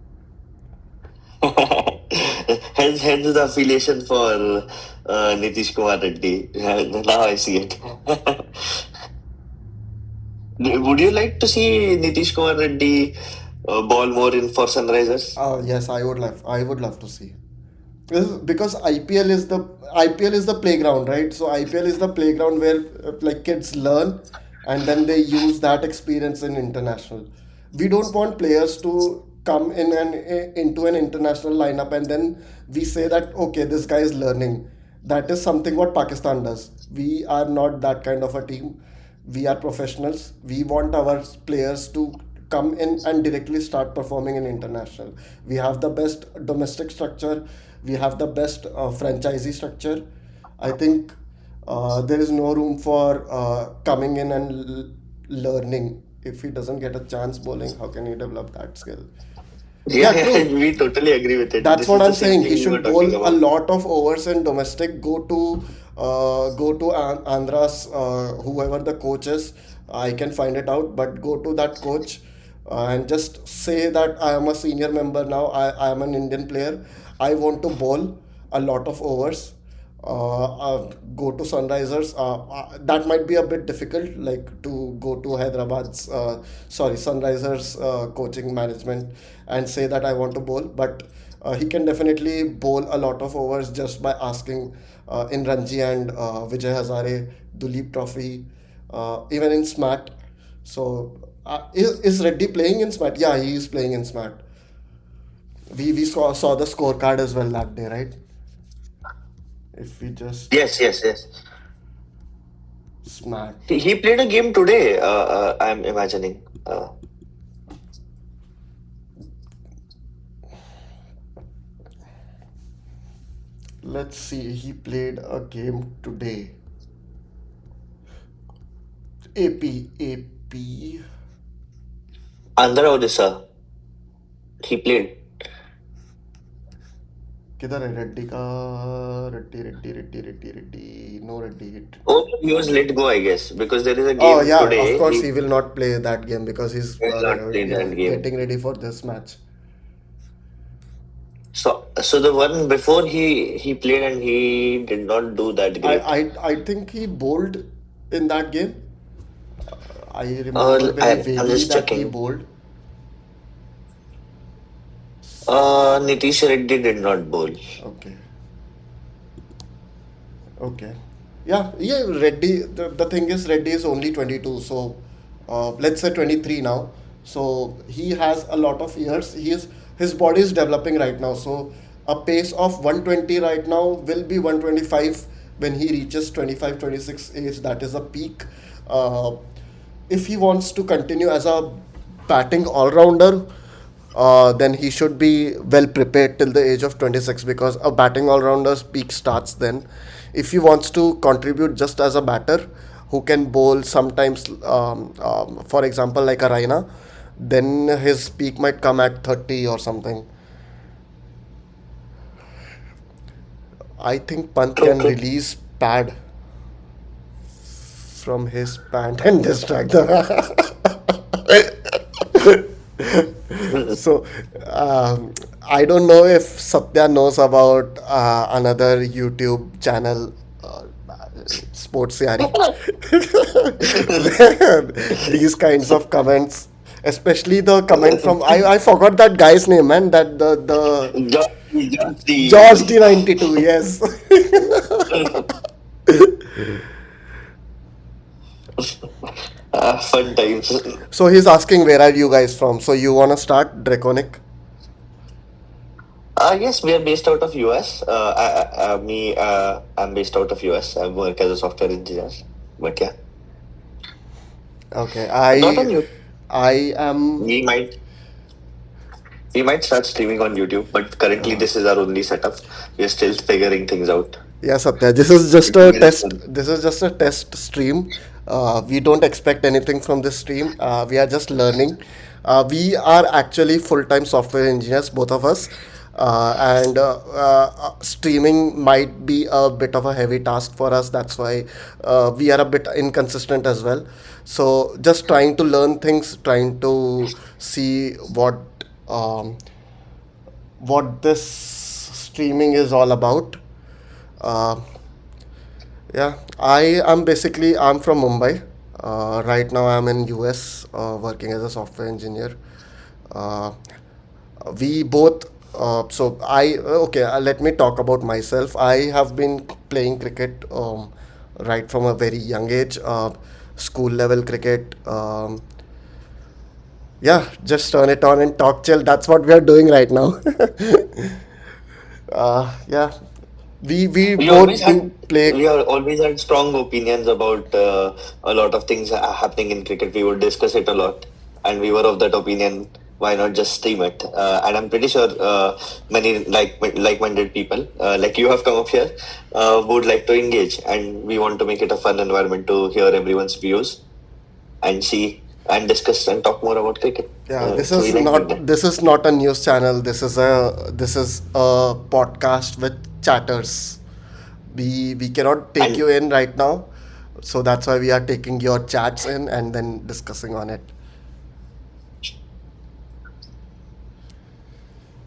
Hence the affiliation for Nitish Kumar Reddy. Now I see it. Would you like to see Nitish Kumar Reddy ball more in for Sunrisers? Yes, I would love to see. Because IPL is the playground, right? So IPL is the playground where like kids learn, and then they use that experience in international. We don't want players to come in and into an international lineup and then we say that okay, this guy is learning. That is something what Pakistan does. We are not that kind of a team. We are professionals. We want our players to come in and directly start performing in international. We have the best domestic structure. We have the best franchisee structure. I think there is no room for coming in and learning. If he doesn't get a chance bowling, how can he develop that skill? Yeah, Yeah, yeah, true. we totally agree with it. That's This what is the I'm same saying. thing He we were should bowl talking a about. lot of overs in domestic. Go to Andhra's whoever the coach is. I can find it out, but go to that coach and just say that I am a senior member now. I am an Indian player. I want to bowl a lot of overs. Go to Sunrisers. That might be a bit difficult, like to go to Sunrisers coaching management and say that I want to bowl. But he can definitely bowl a lot of overs just by asking in Ranji and Vijay Hazare, Duleep Trophy, even in SMAT. So is Reddy playing in SMAT? Yeah, he is playing in SMAT. We saw the scorecard as well that day, right? If we just Yes, yes, yes. SMAT. He played a game today, I'm imagining. Let's see. He played a game today. AP. Andhra Odisha, he played. किधर है रेड्डी का Reddy no Reddy hit. Oh, he was let go, I guess, because there is a Oh game yeah, of today. course He he will not play that game because he's will not play yeah that game. getting ready for this match. So the one before he played and he did not do that I great. I think he bowled in that game. I remember very I'm vaguely just that he checking. bowled. Nitish Reddy did not bowl. Okay. Okay. Yeah. Reddy. The thing is, Reddy is only 22. So, let's say 23 now. So he has a lot of years. His body is developing right now. So a pace of 120 right now will be 125 when he reaches 25, 26 age. That is a peak. Uh, if he wants to continue as a batting all rounder, then he should be well prepared till the age of 26 because a batting all rounder's peak starts then. If he wants to contribute just as a batter who can bowl sometimes, for example, like a Raina, then his peak might come at 30 or something. I think Pant True, can true. release pad from his pant and distract the. So I don't know if Satya knows about another YouTube channel, Sports Yari. These kinds of comments, especially the comment from I forgot that guy's name, man. That the Just George the D92. Yes. fun times. So he's asking where are you guys from? So you wanna start Draconic? Yes, we are based out of US. I'm based out of US. I work as a software engineer. But yeah, Okay, not on YouTube. I am. We might we might start streaming on YouTube, but currently this is our only setup. We are still figuring things out. Yeah, Satya. This is just a Keeping it test. fun. This is just a test stream. We don't expect anything from this stream. We are just learning. We are actually full-time software engineers, both of us, and streaming might be a bit of a heavy task for us. That's why we are a bit inconsistent as well. So just trying to learn things, trying to see um, what this streaming is all about. Uh, yeah, I'm from Mumbai. Right now I'm in US working as a software engineer. Uh, we both so I okay let me talk about myself. I have been playing cricket right from a very young age, school level cricket. Yeah, just turn it on and talk chill. That's what we are doing right now. Yeah, we We always both do had play. we are always had strong opinions about a lot of things happening in cricket. We would discuss it a lot, and we were of that opinion. Why not just stream it? And I'm pretty sure many like-minded people like you have come up here would like to engage, and we want to make it a fun environment to hear everyone's views and see and discuss and talk more about cricket. Yeah, So we like doing that. this is not a news channel. This is a podcast with chatters. We cannot take And you in right now, so that's why we are taking your chats in and then discussing on it.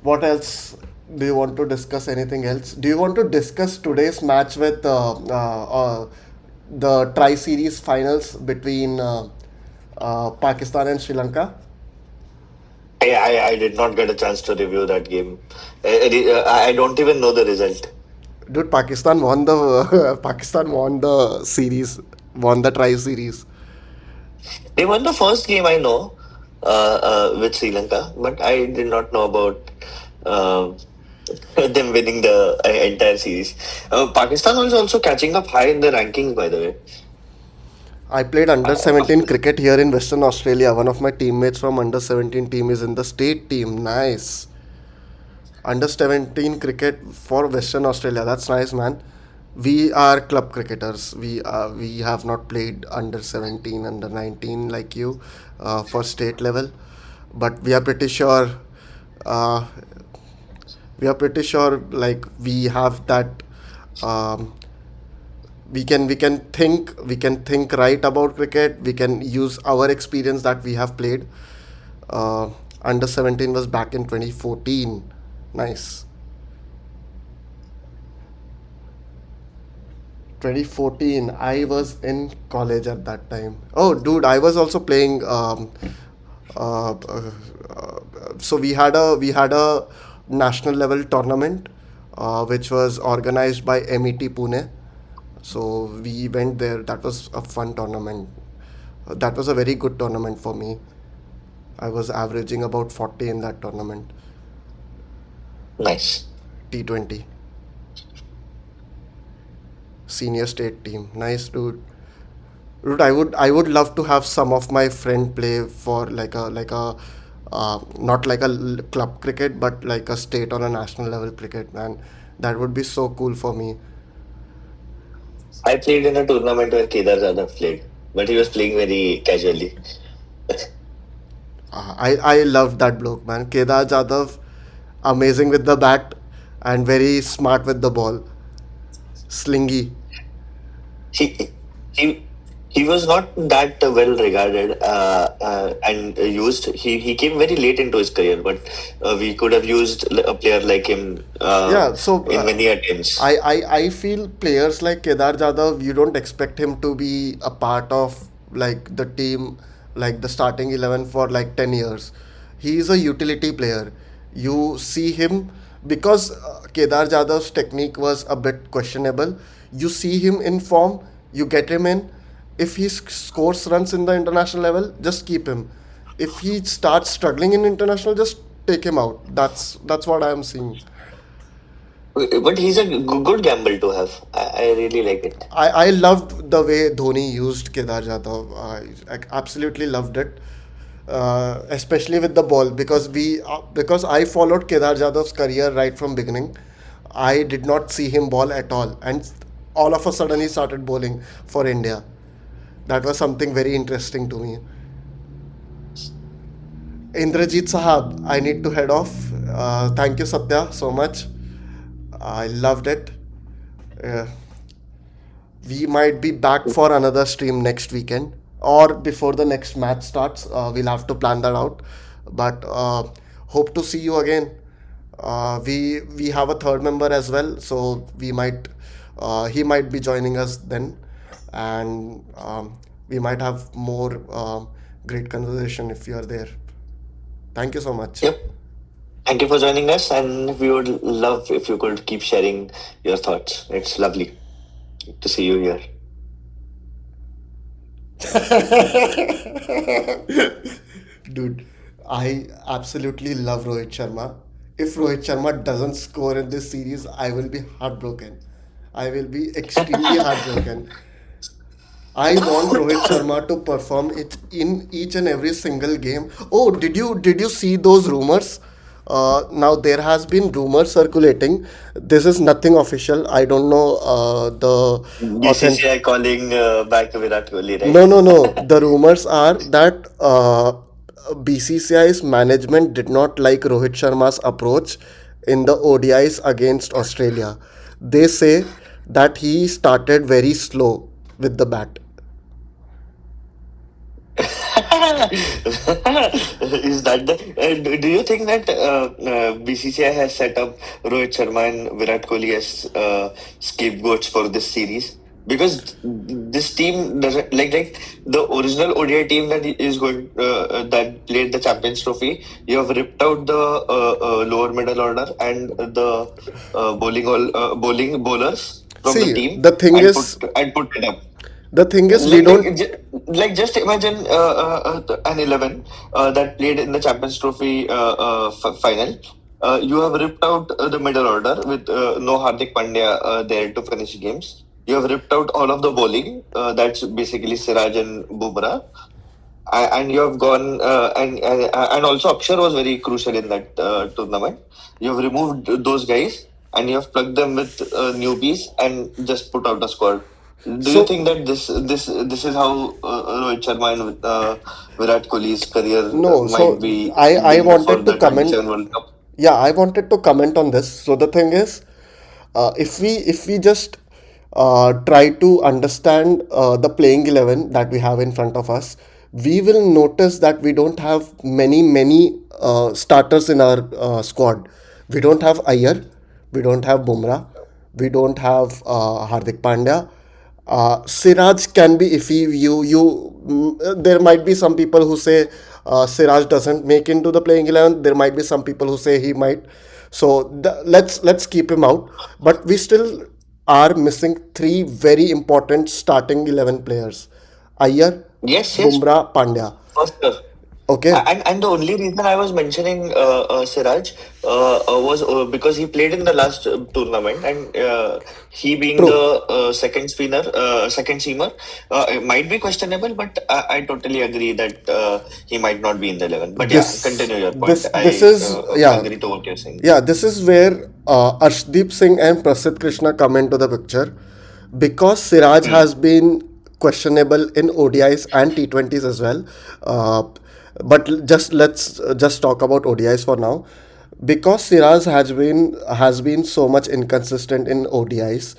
What else do you want to discuss? Anything else? Do you want to discuss today's match with the Tri Series finals between Pakistan and Sri Lanka? I did not get a chance to review that game. I don't even know the result. Dude, Pakistan won the Pakistan won the series, won the Tri Series. They won the first game, I know, with Sri Lanka, but I did not know about uh, them winning the entire series. Pakistan was also catching up high in the rankings, by the way. I played under Uh, 17 cricket here in Western Australia. One of my teammates from under 17 team is in the state team. Nice. Under 17 cricket for Western Australia. That's nice, man. We are club cricketers. We have not played under 17, under 19 like you for state level, but uh, we are pretty sure like we have that. Um, we can think right about cricket. We can use our experience that we have played. Uh, Under 17 was back in 2014. Nice. 2014, I was in college at that time. Oh, dude, I was also playing. Uh, uh, so we had a national level tournament, which was organized by MET Pune. So we went there. That was a fun tournament. That was a very good tournament for me. I was averaging about 40 in that tournament. nice. T20 senior state team. Nice, dude. Dude, I would love to have some of my friend play for like a not like a club cricket, but like a state or a national level cricket, man. That would be so cool for me. I played in a tournament where Kedar Jadhav played, but he was playing very casually. I loved that bloke, man. Kedar Jadhav, amazing with the bat and very smart with the ball. Slingy. he he he was not that well regarded and used. He came very late into his career, but we could have used a player like him Yeah, so in many attempts. I feel players like Kedar Jadhav, you don't expect him to be a part of like the team, like the starting 11 for like 10 years. He is a utility player. You see him because Kedar Jadhav's technique was a bit questionable. You see him in form, you get him in. If he scores runs in the international level, just keep him. If he starts struggling in international, just take him out. That's what I'm seeing. But he's a good gamble to have. I really like it. I loved the way Dhoni used Kedar Jadhav. I absolutely loved it, especially with the ball because I followed Kedar Jadhav's career right from beginning. I did not see him ball at all, and all of a sudden he started bowling for India. That was something very interesting to me. Indrajit Sahab, I need to head off. Thank you, Satya, so much. I loved it. Uh, we might be back for another stream next weekend or before the next match starts. We'll have to plan that out. But hope to see you again. We have a third member as well, so we might he might be joining us then, and we might have more great conversation if you are there. Thank you so much. Yep. Thank you for joining us, and we would love if you could keep sharing your thoughts. It's lovely to see you here. Dude, I absolutely love Rohit Sharma. If Rohit Sharma doesn't score in this series, I will be heartbroken. I will be extremely heartbroken. I want Rohit Sharma to perform it in each and every single game. Oh, did you see those rumors? Now there has been rumors circulating. This is nothing official. I don't know the authentic. BCCI calling back Virat Kohli, No, right? no, no. The rumors are that BCCI's management did not like Rohit Sharma's approach in the ODIs against Australia. They say that he started very slow with the bat. Is that the? Do you think that BCCI has set up Rohit Sharma and Virat Kohli as scapegoats for this series? Because this team doesn't like the original ODI team that is going that played the Champions Trophy. You have ripped out the lower middle order and the bowling bowlers from the See, team the thing and is, put it up. we Like, don't. just imagine an 11 that played in the Champions Trophy final. You have ripped out the middle order with no Hardik Pandya there to finish games. You have ripped out all of the bowling. That's basically Siraj and Bumrah. And you have gone and also Akshar was very crucial in that tournament. You have removed those guys and you have plugged them with newbies and just put out a squad. Do you So think that this is how Rohit Sharma and Virat Kohli's career no, might so be I ending before wanted to the comment. 27 World Cup? Yeah, I wanted to comment on this. So the thing is, if we just try to understand the playing 11 that we have in front of us, we will notice that we don't have many starters in our squad. We don't have Iyer, we don't have Bumrah, we don't have Hardik Pandya. Siraj can be iffy. There might be some people who say Siraj doesn't make into the playing 11. There might be some people who say he might. So let's keep him out. But we still are missing three very important starting 11 players: Iyer, Yes, yes, Bumrah, Pandya. for sure. Okay. And the only reason I was mentioning Siraj was because he played in the last tournament, and he being the True. second seamer, it might be questionable. But I totally agree that he might not be in the 11. But yeah, This continue your point. this I is yeah. agree to what you're saying. Yeah, this is where Arshdeep Singh and Prasidh Krishna come into the picture because Siraj Hmm. has been questionable in ODIs and T20s as well. Uh, but just let's just talk about ODIs for now. Because Siraj has been so much inconsistent in ODIs,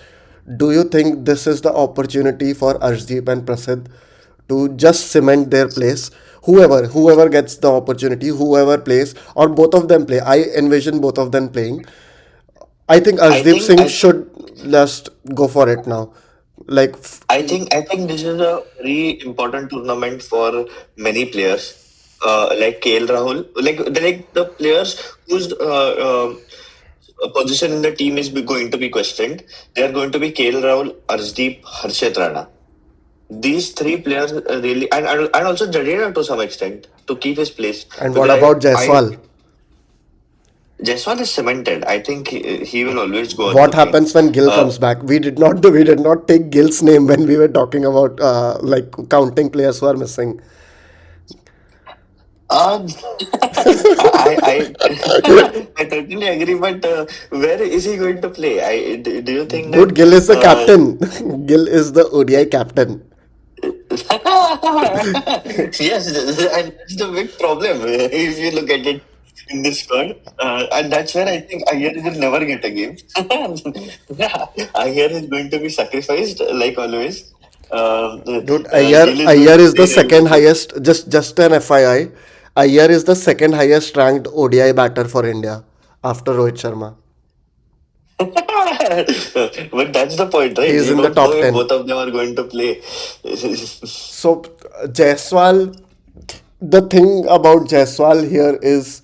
do you think this is the opportunity for Arshdeep and Prasidh to just cement their place? Whoever gets the opportunity, whoever plays, or both of them play. I envision both of them playing. I think I Arshdeep think Singh I should just go for it now. Like, I think this is a very important tournament for many players, like KL Rahul, like the players whose position in the team is going to be questioned. They are going to be KL Rahul, Arshdeep, Harshit Rana. These three players really, and also Jadeja to some extent to keep his place and because what about I Jaiswal? Jaiswal is cemented. I think he will always go on What to win. happens when Gill Uh, comes back? We did not take Gill's name when we were talking about like counting players who are missing. Uh, I I totally agree, but where is he going to play? Do you think that Dude, Gill is the uh, captain. Gill is the ODI captain. Yes, and that's the big problem if you look at it in this squad. And that's where I think Ayer will never get a game. Yeah, Ayer is going to be sacrificed like always. Dude, Ayer Gill is going Ayer to is the play second everything. highest. Just an FYI, Ayer is the second highest ranked ODI batter for India after Rohit Sharma. But that's the point, He right? is You in the don't know top if 10. both of them are going to play. So Jaiswal, the thing about Jaiswal here is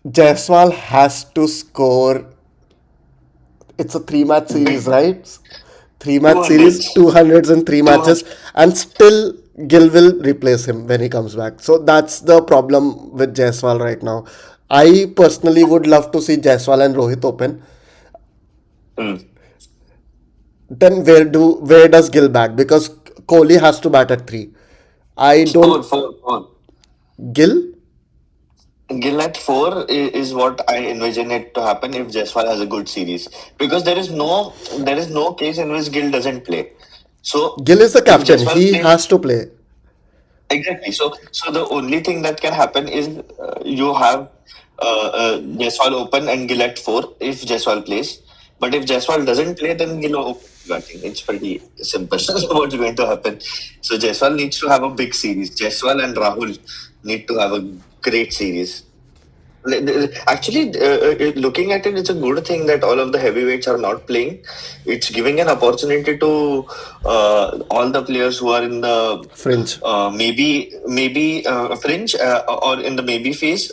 Jaiswal has to score. It's a three match series, Big right? Three match series, 200s. 200s and three 200. matches, and still Gill will replace him when he comes back. So that's the problem with Jaiswal right now. I personally would love to see Jaiswal and Rohit open. Mm. Then where does Gill bat? Because Kohli has to bat at three. I don't. 4. Gill. Gill at 4 is what I envision it to happen if Jaiswal has a good series, because there is no case in which Gill doesn't play. So Gill is the if captain. Jaiswal He plays has to play. exactly, so the only thing that can happen is you have Jaiswal open and Gill at 4 if Jaiswal plays. But if Jaiswal doesn't play, then Gill open batting. It's pretty simple. What's going to happen? So Jaiswal needs to have a big series. Jaiswal and Rahul need to have a great series. Actually, looking at it, it's a good thing that all of the heavyweights are not playing. It's giving an opportunity to all the players who are in the Fringe. maybe fringe or in the maybe phase.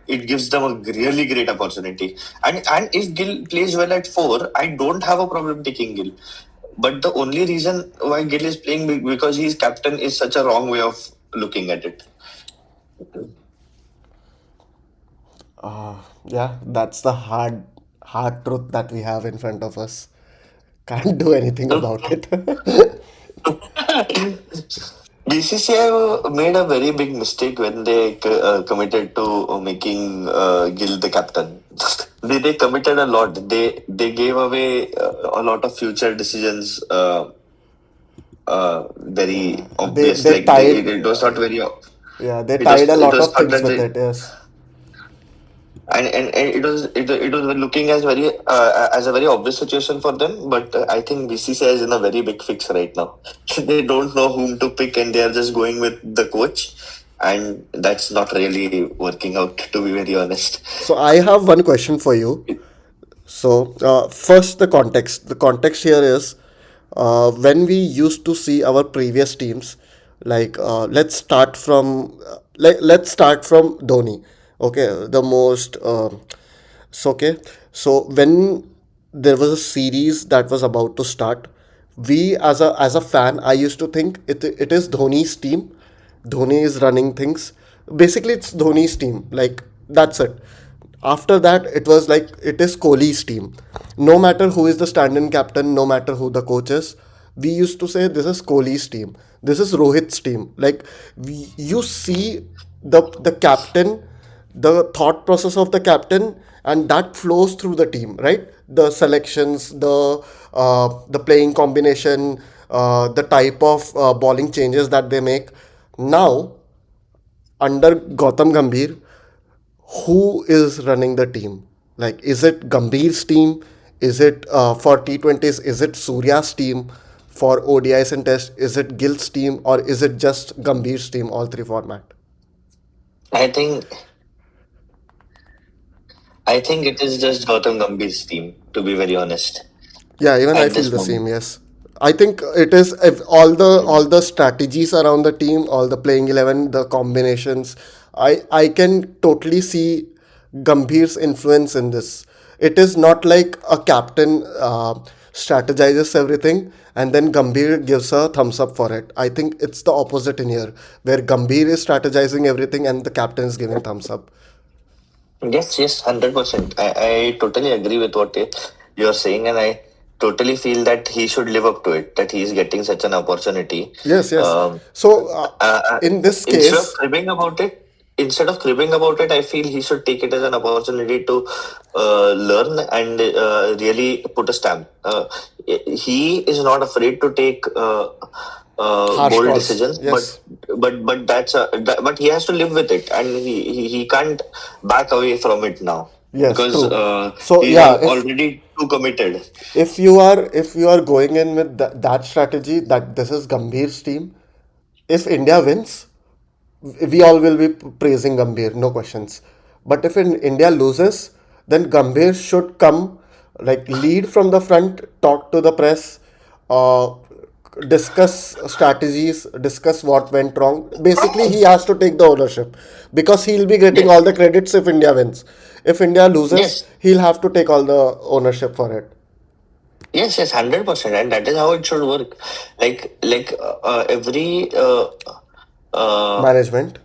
It gives them a really great opportunity. And if Gill plays well at 4, I don't have a problem taking Gill. But the only reason why Gill is playing because he's captain is such a wrong way of looking at it. Yeah, that's the hard truth that we have in front of us. Can't do anything about it. BCCI made a very big mistake when they committed to making Gill the captain. They committed a lot. They gave away a lot of future decisions. Very they obvious. they Like tied. it was not very. Yeah, they It was tied a it lot was of thought things that with it. Yes. and it was looking as a very obvious situation for them. But I think BCCI is in a very big fix right now. They don't know whom to pick, and they are just going with the coach, and that's not really working out. To be very honest. So I have one question for you. So, first, the context. The context here is when we used to see our previous teams. Like, let's start from Dhoni. Okay, the most. Okay, so when there was a series that was about to start, we as a fan, I used to think it is Dhoni's team. Dhoni is running things. Basically, it's Dhoni's team. Like that's it. After that, it was like it is Kohli's team. No matter who is the stand-in captain, no matter who the coach is, we used to say this is Kohli's team. This is Rohit's team. Like you see the captain, the thought process of the captain, and that flows through the team, right? The selections, the playing combination, the type of bowling changes that they make. Now under Gautam Gambhir, who is running the team? Like, is it Gambhir's team? Is it for T20s? Is it Surya's team? For ODIs and Test, is it Gill's team or is it just Gambhir's team? All three format. I think I think it is just Gautam Gambhir's team. To be very honest, Yeah, even I at feel this the moment. same. Yes, I think it is if all the strategies around the team, all the playing 11, the combinations. I can totally see Gambhir's influence in this. It is not like a captain strategizes everything and then Gambhir gives a thumbs up for it. I think it's the opposite in here, where Gambhir is strategizing everything and the captain is giving thumbs up. Yes, 100%. I totally agree with what you're saying, and I totally feel that he should live up to it, that he is getting such an opportunity. Yes, yes. Um, So uh, uh, in this Instead of case, cribbing about it, instead of cribbing about it, I feel he should take it as an opportunity to learn and really put a stamp. He is not afraid to take Harsh bold calls. decisions, Yes. but he has to live with it, and he can't back away from it now Yes, because true. So he's yeah, already too committed. if you are going in with that strategy that this is Gambhir's team, if India wins, we all will be praising Gambhir, no questions. But if India loses, then Gambhir should come, like lead from the front, talk to the press, uh, discuss strategies, discuss what went wrong. Basically, he has to take the ownership because he'll be getting Yes, all the credits if India wins. If India loses, yes, he'll have to take all the ownership for it. yes, 100%, and that is how it should work. Every uh, Management.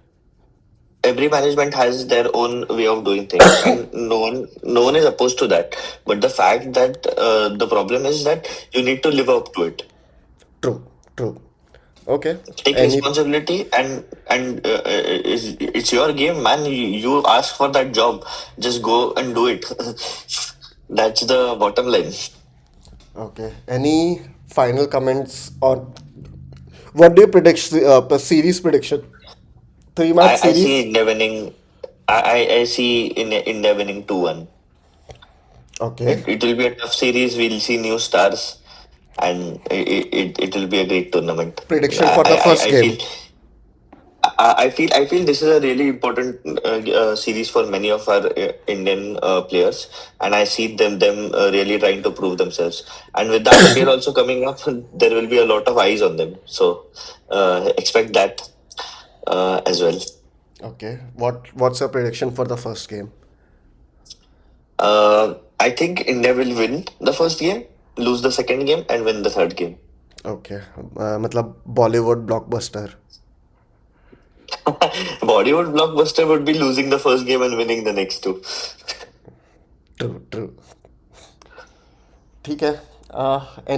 every management has their own way of doing things, and no one is opposed to that. But the fact that the problem is that you need to live up to it. True, true. Okay. Take Any responsibility, and it's your game, man. You ask for that job, just go and do it. That's the bottom line. Okay. Any final comments on what do you predict? Series prediction. Three match I see series. India winning. I see India winning 2-1. Okay. It will be a tough series. We'll see new stars, and it will be a great tournament. Prediction I for the I, first I feel game. I feel this is a really important series for many of our Indian players, and I see them really trying to prove themselves. And with the IPL also coming up, there will be a lot of eyes on them. So expect that as well. Okay. What's your prediction for the first game? I think India will win the first game, lose the second game, and win the third game. Okay. मतलब Bollywood blockbuster. Bollywood blockbuster would be losing the first game and winning the next two. True. True. ठीक है.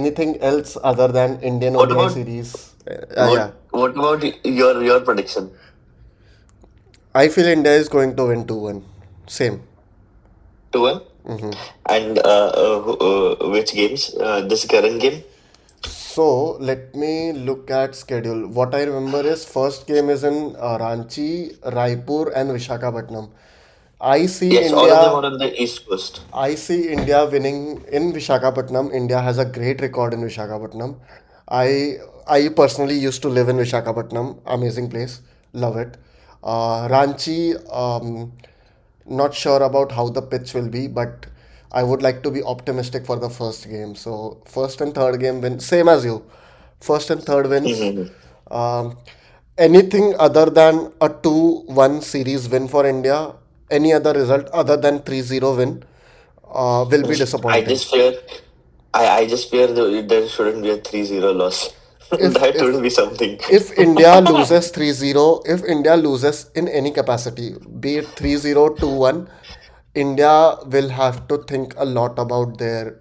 Anything else other than Indian What ODI about series? Yeah. what about your prediction? I feel India is going to win 2-1. Same. 2-1? And which games? This current game? So let me look at schedule. What I remember is first game is in Ranchi, Raipur, and Vishakhapatnam. I see Yes, all of them India. are on the East Coast. I see India winning in Vishakhapatnam. India has a great record in Vishakhapatnam. I I personally used to live in Vishakhapatnam. Amazing place. Love it. Ranchi, not sure about how the pitch will be, but I would like to be optimistic for the first game. So first and third game win, same as you. First and third wins. Mhm. Um, Anything other than a 2-1 series win for India, any other result other than 3-0 win, will be I disappointing. just fear, I just fear there shouldn't be a 3-0 loss. If That if would be something. if India loses 3-0, if India loses in any capacity, be it 3-0, 2-1, India will have to think a lot about their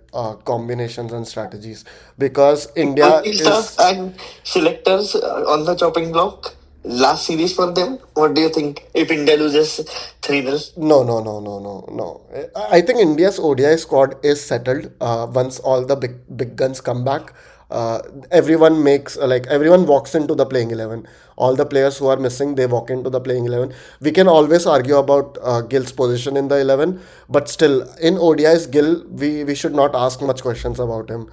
combinations and strategies because India Coaching staff is. and selectors on the chopping block. Last series for them. What do you think? If India loses 3-0? No, no, no, no, no, no. I think India's ODI squad is settled. Once all the big guns come back, everyone makes like everyone walks into the playing 11. All the players who are missing, they walk into the playing 11. We can always argue about Gill's position in the 11, but still in ODIs, Gill, we should not ask much questions about him.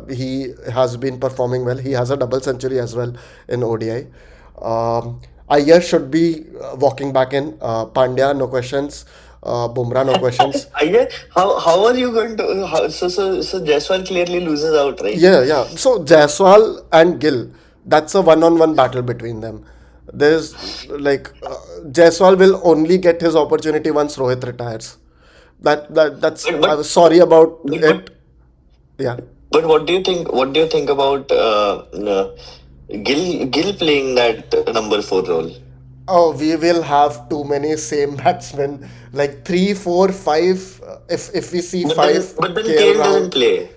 He has been performing well. He has a double century as well in ODI. Iyer should be walking back in. Pandya, no questions. Bumrah, no questions. How are you going to so Jaiswal clearly loses out, right? Yeah, yeah. So Jaiswal and Gill, that's a one-on-one battle between them. There's like Jaiswal will only get his opportunity once Rohit retires. That's. But I but was sorry about but but, it. Yeah. but what do you think? What do you think about Gill playing that number 4 role? Oh, we will have too many same batsmen. Like three, four, five. If we see But then five but then KL KL doesn't Rahul. play.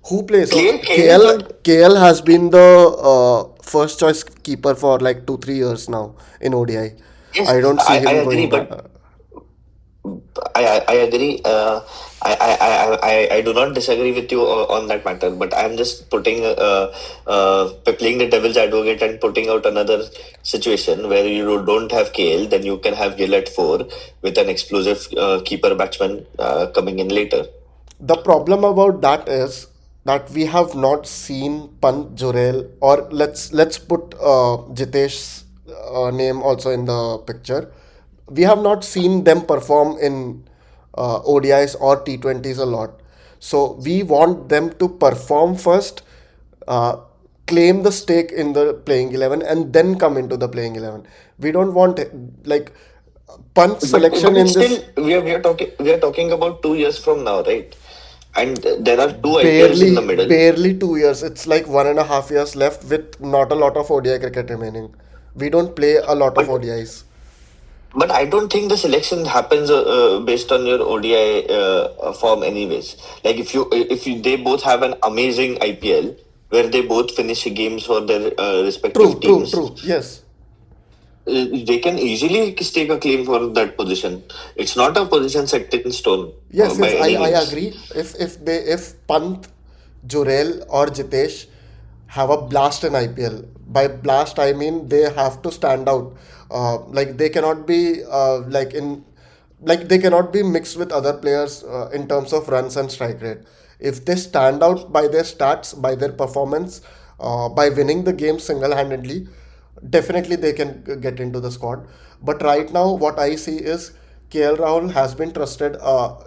Who plays? So KL is KL not. KL has been the first choice keeper for like 2 3 years now in ODI. Yes, I don't see I him agree, going back. but I agree. I do not disagree with you on that matter, but I'm just playing the devil's advocate and putting out another situation where you don't have KL, then you can have Gill at 4 with an explosive keeper batsman coming in later. The problem about that is that we have not seen Pant Jurel, or let's put Jitesh's name also in the picture. We have not seen them perform in ODIs or T20s a lot. So we want them to perform first, uh, claim the stake in the playing 11, and then come into the playing 11. We don't want like Pant's But selection it's in still this. we are talking about 2 years from now, right? And there are two IPLs in the middle. Barely 2 years. It's like 1.5 years left with not a lot of ODI cricket remaining. We don't play a lot of But ODIs. But I don't think the selection happens based on your ODI form, anyways. Like they both have an amazing IPL where they both finish games for their respective teams, True. Yes. they can easily stake a claim for that position. It's not a position set in stone by any I means. agree. If Pant, Jurel or Jitesh have a blast in IPL, by blast I mean they have to stand out. Like they cannot be like they cannot be mixed with other players in terms of runs and strike rate. If they stand out by their stats, by their performance, by winning the game single handedly, definitely they can get into the squad. But right now, what I see is KL Rahul has been trusted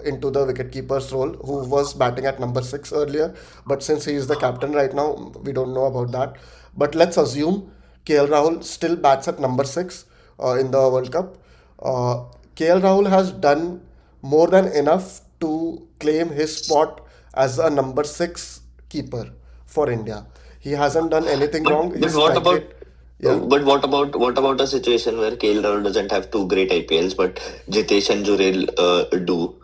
into the wicketkeeper's role, who was batting at number 6 earlier. But since he is the captain right now, we don't know about that. But let's assume KL Rahul still bats at number 6 in the World Cup. KL Rahul has done more than enough to claim his spot as a number 6 keeper for India. He hasn't done anything But wrong. but His what strike about rate, yeah. what about a situation where KL Rahul doesn't have two great IPLs, but Jitesh and Jurel do,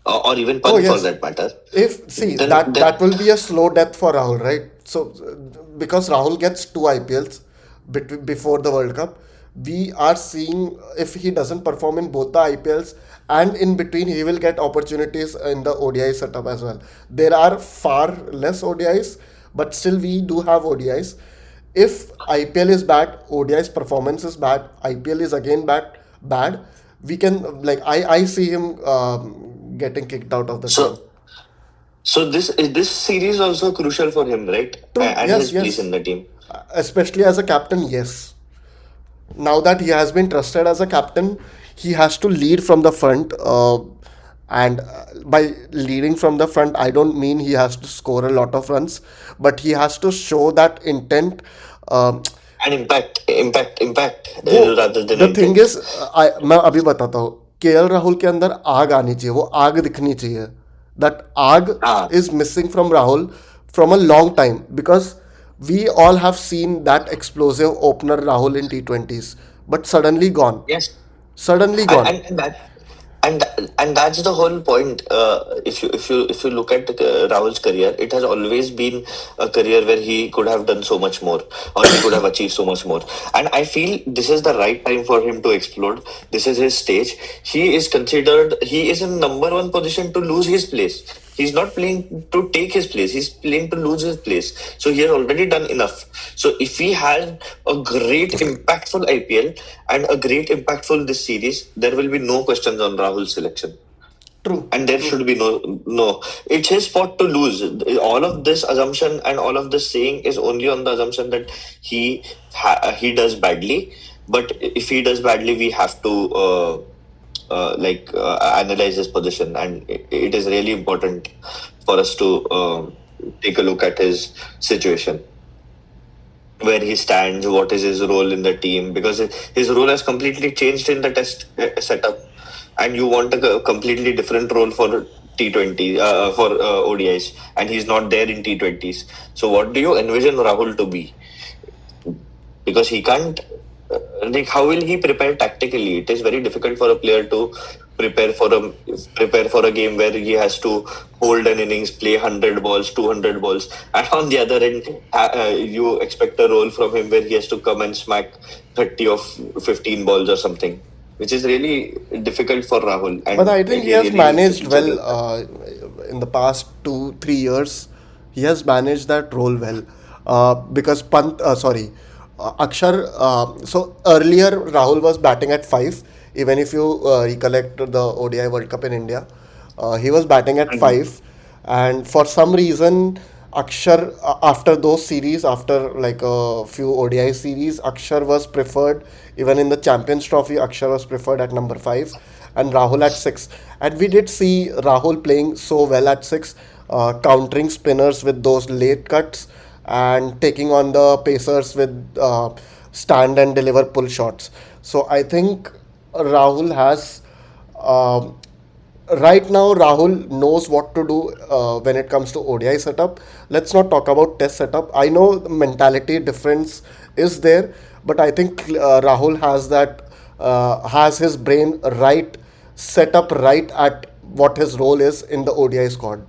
or even Oh Pant for yes. that matter? If see Then that will be a slow death for Rahul, right? So because Rahul gets two IPLs before the World Cup, we are seeing if he doesn't perform in both the IPLs and in between, he will get opportunities in the ODI setup as well. There are far less ODIs, but still we do have ODIs. If IPL is bad, ODI's performance is bad, IPL is again bad, we can like I see him getting kicked out of the team. so so this series also crucial for him, right? True. And his place Yes. in the team. Especially as a captain, yes. Now that he has been trusted as a captain, he has to lead from the front. And by leading from the front, I don't mean he has to score a lot of runs, but he has to show that intent. Um And impact वो rather than the thing intent. Is मैं अभी बताता हूँ KL Rahul के अंदर आग आनी चाहिए वो आग दिखनी चाहिए दैट आग Ah, is missing from Rahul from a long time because we all have seen that explosive opener Rahul in T20s, but yes. suddenly and gone. and, and that and that's the whole point. If you look at Rahul's career, it has always been a career where he could have done so much more, or he could have achieved so much more. And I feel this is the right time for him to explode. This is his stage. He is in number one position to lose his place. He's not playing to take his place. He's playing to lose his place. So he has already done enough. So if he had a great impactful IPL and a great impactful this series, there will be no questions on Rahul's selection. True, And there true. should be no. It's his spot to lose. All of this assumption and all of this saying is only on the assumption that he does badly. But if he does badly, we have to analyze his position, and it is really important for us to take a look at his situation, where he stands, what is his role in the team, because his role has completely changed in the test setup, and you want a completely different role for T20 for ODIs, and he's not there in T20s. So what do you envision Rahul to be? Because he can't like, how will he prepare tactically? It is very difficult for a player to prepare for a prepare for a game where he has to hold an innings, play 100 balls, 200 balls, and on the other end you expect a role from him where he has to come and smack 30 of 15 balls or something. which is really difficult for Rahul, But and I think he he has really needs a managed teacher well like that. in the past 2 3 years. He has managed that role well because Akshar. So earlier Rahul was batting at five. Even if you recollect the ODI World Cup in India, he was batting at Mhm. five, and for some reason Akshar after those series, after like a few ODI series, Akshar was preferred. Even in the Champions Trophy, Akshar was preferred at number five, and Rahul at six. And we did see Rahul playing so well at six, countering spinners with those late cuts and taking on the pacers with stand and deliver pull shots. So I think Rahul has. Um, Right now, Rahul knows what to do when it comes to ODI setup. Let's not talk about Test setup. I know the mentality difference is there, but I think Rahul has his brain right, set up right at what his role is in the ODI squad.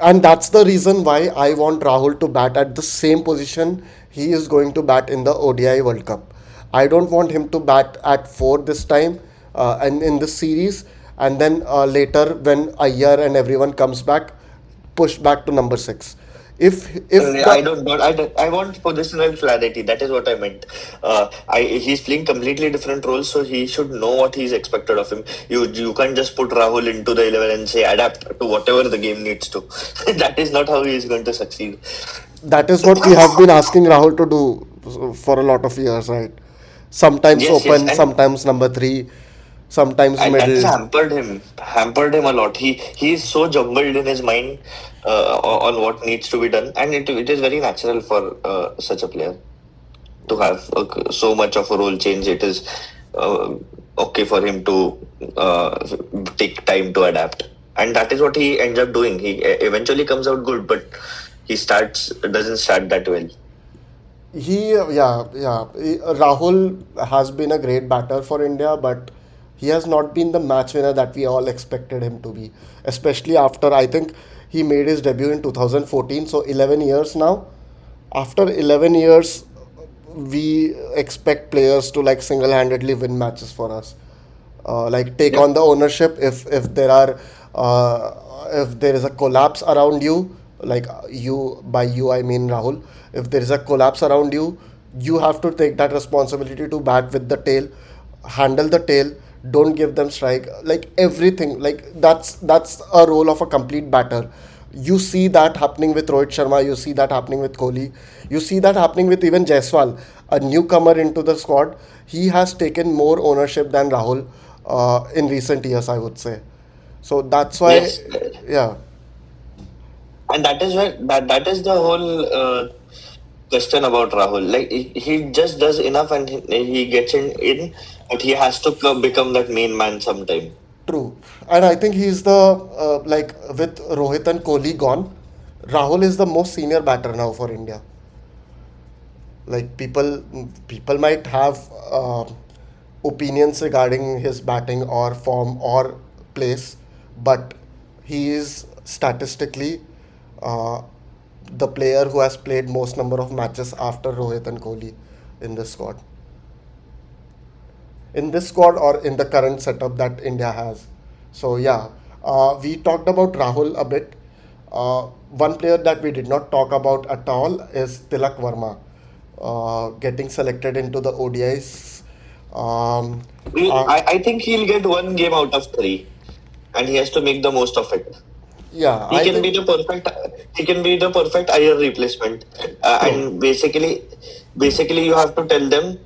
And that's the reason why I want Rahul to bat at the same position he is going to bat in the ODI World Cup. I don't want him to bat at four this time and in this series, and then later when Ayyar and everyone comes back, push back to number six. If I the don't know. I want positional clarity. That is what I meant. He's playing completely different roles, so he should know what he's expected of him. You can't just put Rahul into the 11 and say adapt to whatever the game needs to. That is not how he is going to succeed. That is what we have been asking Rahul to do for a lot of years, right? Sometimes Yes, yes, open, sometimes number three, sometimes and that has middle. hampered him a lot. He is so jumbled in his mind on what needs to be done, and it is very natural for such a player to have so much of a role change. It is uh, okay for him to take time to adapt, and that is what he ends up doing. He eventually comes out good, but he starts doesn't start that well. Rahul has been a great batter for India, but he has not been the match winner that we all expected him to be. Especially after I think he made his debut in 2014, so 11 years now. After 11 years, we expect players to like single-handedly win matches for us. Like take Yep. on the ownership if there is a collapse around you, like you, by you I mean Rahul, if there is a collapse around you, you have to take that responsibility to bat with the tail, handle the tail, don't give them strike, like everything, like that's a role of a complete batter. You see that happening with Rohit Sharma, you see that happening with Kohli, you see that happening with even Jaiswal, a newcomer into the squad. He has taken more ownership than Rahul in recent years, I would say. So that's why, Yes, yeah, and that is where that is the whole question about Rahul. Like he just does enough, and he gets in, but he has to become that main man sometime. true. And I think he's the, like with Rohit and Kohli gone, Rahul is the most senior batter now for India. Like people might have opinions regarding his batting or form or place, but he is statistically uh, the player who has played most number of matches after Rohit and Kohli in this squad, or in the current setup that India has. So yeah, we talked about Rahul a bit. One player that we did not talk about at all is Tilak Varma, getting selected into the ODIs. Um, uh, I think he'll get one game out of three, and he has to make the most of it. yeah, He I can be think the perfect. He can be the perfect IR replacement, true. and basically, you have to tell them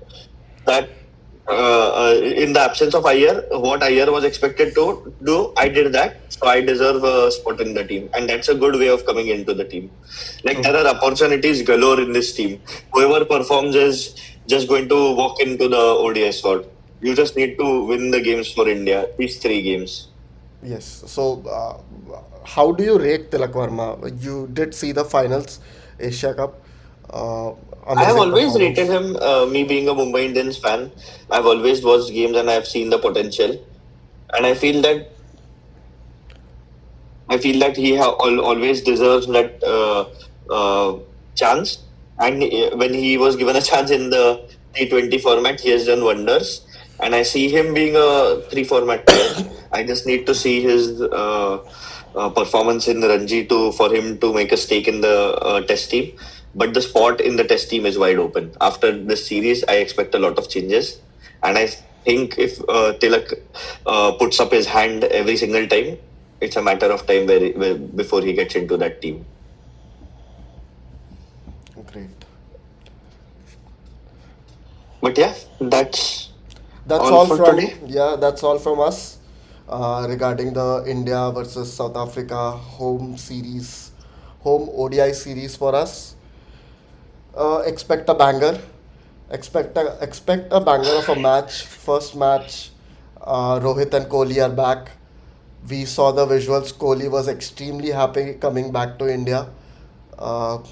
that in the absence of IR, what IR was expected to do, I did that, so I deserve a spot in the team, and that's a good way of coming into the team. Like True. there are opportunities galore in this team. Whoever performs is just going to walk into the ODS squad. You just need to win the games for India. These three games. Yes. So, how do you rate Tilak Varma? You did see the finals, Asia Cup. Uh, I have Amazing always rated performance. him. Me being a Mumbai Indians fan, I've always watched games and I've seen the potential, and I feel that he always deserves that chance. And when he was given a chance in the T20 format, he has done wonders, and I see him being a three format player. I just need to see his performance in Ranji to for him to make a stake in the test team. But the spot in the test team is wide open. After this series, I expect a lot of changes, and I think if Tilak puts up his hand every single time, it's a matter of time where before he gets into that team. Great. But yeah, that's That's all all for from, today. yeah, that's all from us regarding the India versus South Africa home series, home ODI series for us. Expect a banger. Expect a banger of a match. First match, Rohit and Kohli are back. We saw the visuals. Kohli was extremely happy coming back to India,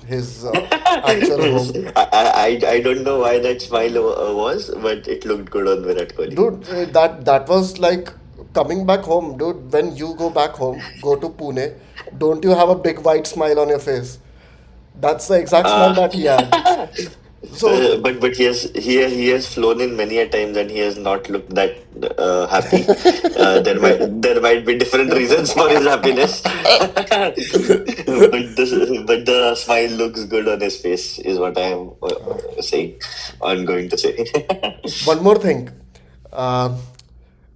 his actual home. I don't know why that smile was, but it looked good on Virat Kohli. Dude, that was like coming back home, dude. When you go back home, go to Pune, don't you have a big white smile on your face? That's the exact smile Uh, that he had. So, but he has flown in many a times and he has not looked that happy. There might be different reasons for his happiness, but the smile looks good on his face is what I am saying. I'm going to say. one more thing. Uh,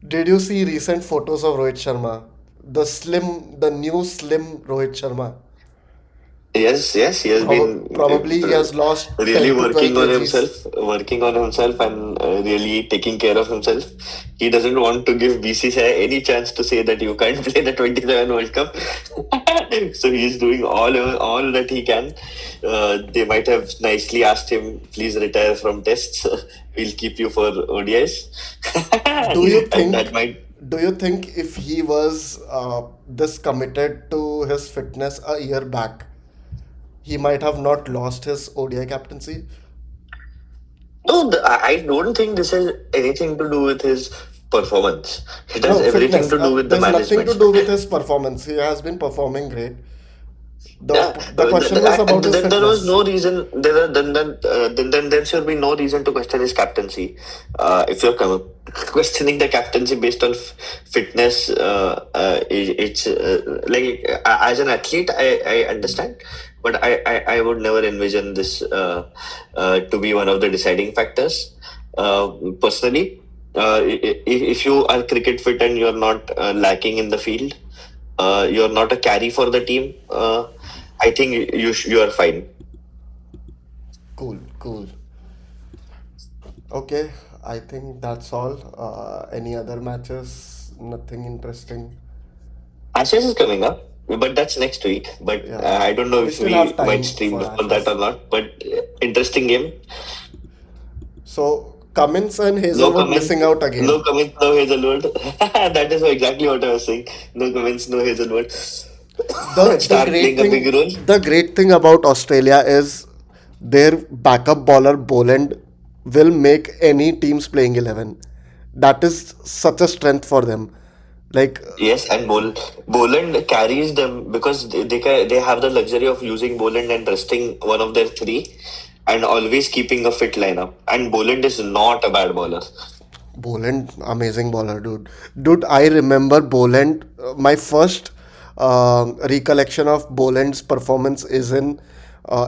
did you see recent photos of Rohit Sharma? The new slim Rohit Sharma. Yes, yes, he has been Probably he has lost really 10 to 12 working on kgs. himself, and really taking care of himself. He doesn't want to give BCCI any chance to say that you can't play the 27 World Cup. So he is doing all that he can. They might have nicely asked him, please retire from tests. We'll keep you for ODIs. Do you And that think might. do you think if he was this committed to his fitness a year back, he might have not lost his ODI captaincy? No, I don't think this has anything to do with his performance. It has No, everything fitness. to do with the There's nothing to management. do with his performance. He has been performing great. Yeah, The question was and about his then there was fitness. no reason. Then there should be no reason to question his captaincy. If you're questioning the captaincy based on fitness, it's like as an athlete, I understand, but I would never envision this to be one of the deciding factors. Personally, if you are cricket fit and you're not lacking in the field, you're not a carry for the team. I think you are fine. Cool, cool. Okay, I think that's all. Any other matches? Nothing interesting. Ashes is coming up, but that's next week. But Yeah, I don't know we if still have we might time stream for before that Ashes. or not. But interesting game. So Cummins and No Hazelwood comments. missing out No again. comments. No Hazelwood. That is exactly what I was saying. No comments. No Hazelwood. Start playing a big role. The great thing about Australia is their backup bowler Boland will make any teams playing 11. That is such a strength for them. Like Yes, and Boland carries them because they have the luxury of using Boland and resting one of their three, and always keeping a fit lineup. And Boland is not a bad bowler. Boland, amazing bowler, dude. Dude, I remember Boland. My first recollection of Boland's performance is in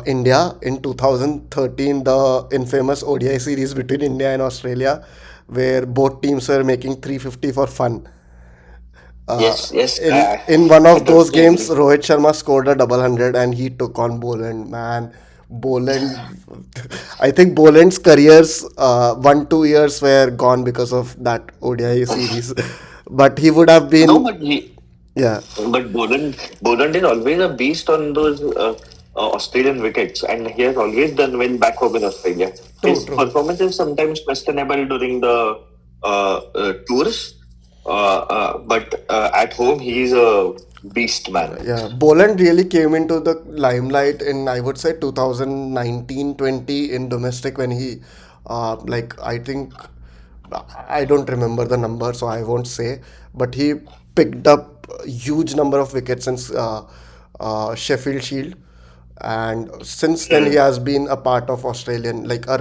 India in 2013, the infamous ODI series between India and Australia, where both teams were making 350 for fun. Yes, yes, In one I of those totally games, agree. Rohit Sharma scored a double hundred and he took on Boland. Man, Boland, I think Boland's careers 1 2 years were gone because of that ODI series, but he would have No, been, but he yeah, But Boland is always a beast on those Australian wickets, and he has always done well back home in Australia. true, His true. performance is sometimes questionable during the tours, but at home he is a beast, man. Yeah, Boland really came into the limelight in, I would say, 2019-20 in domestic when he, I think, I don't remember the number, so I won't say, but he picked up a huge number of wickets in Sheffield Shield, and since then he Mm. has been a part of Australian, like a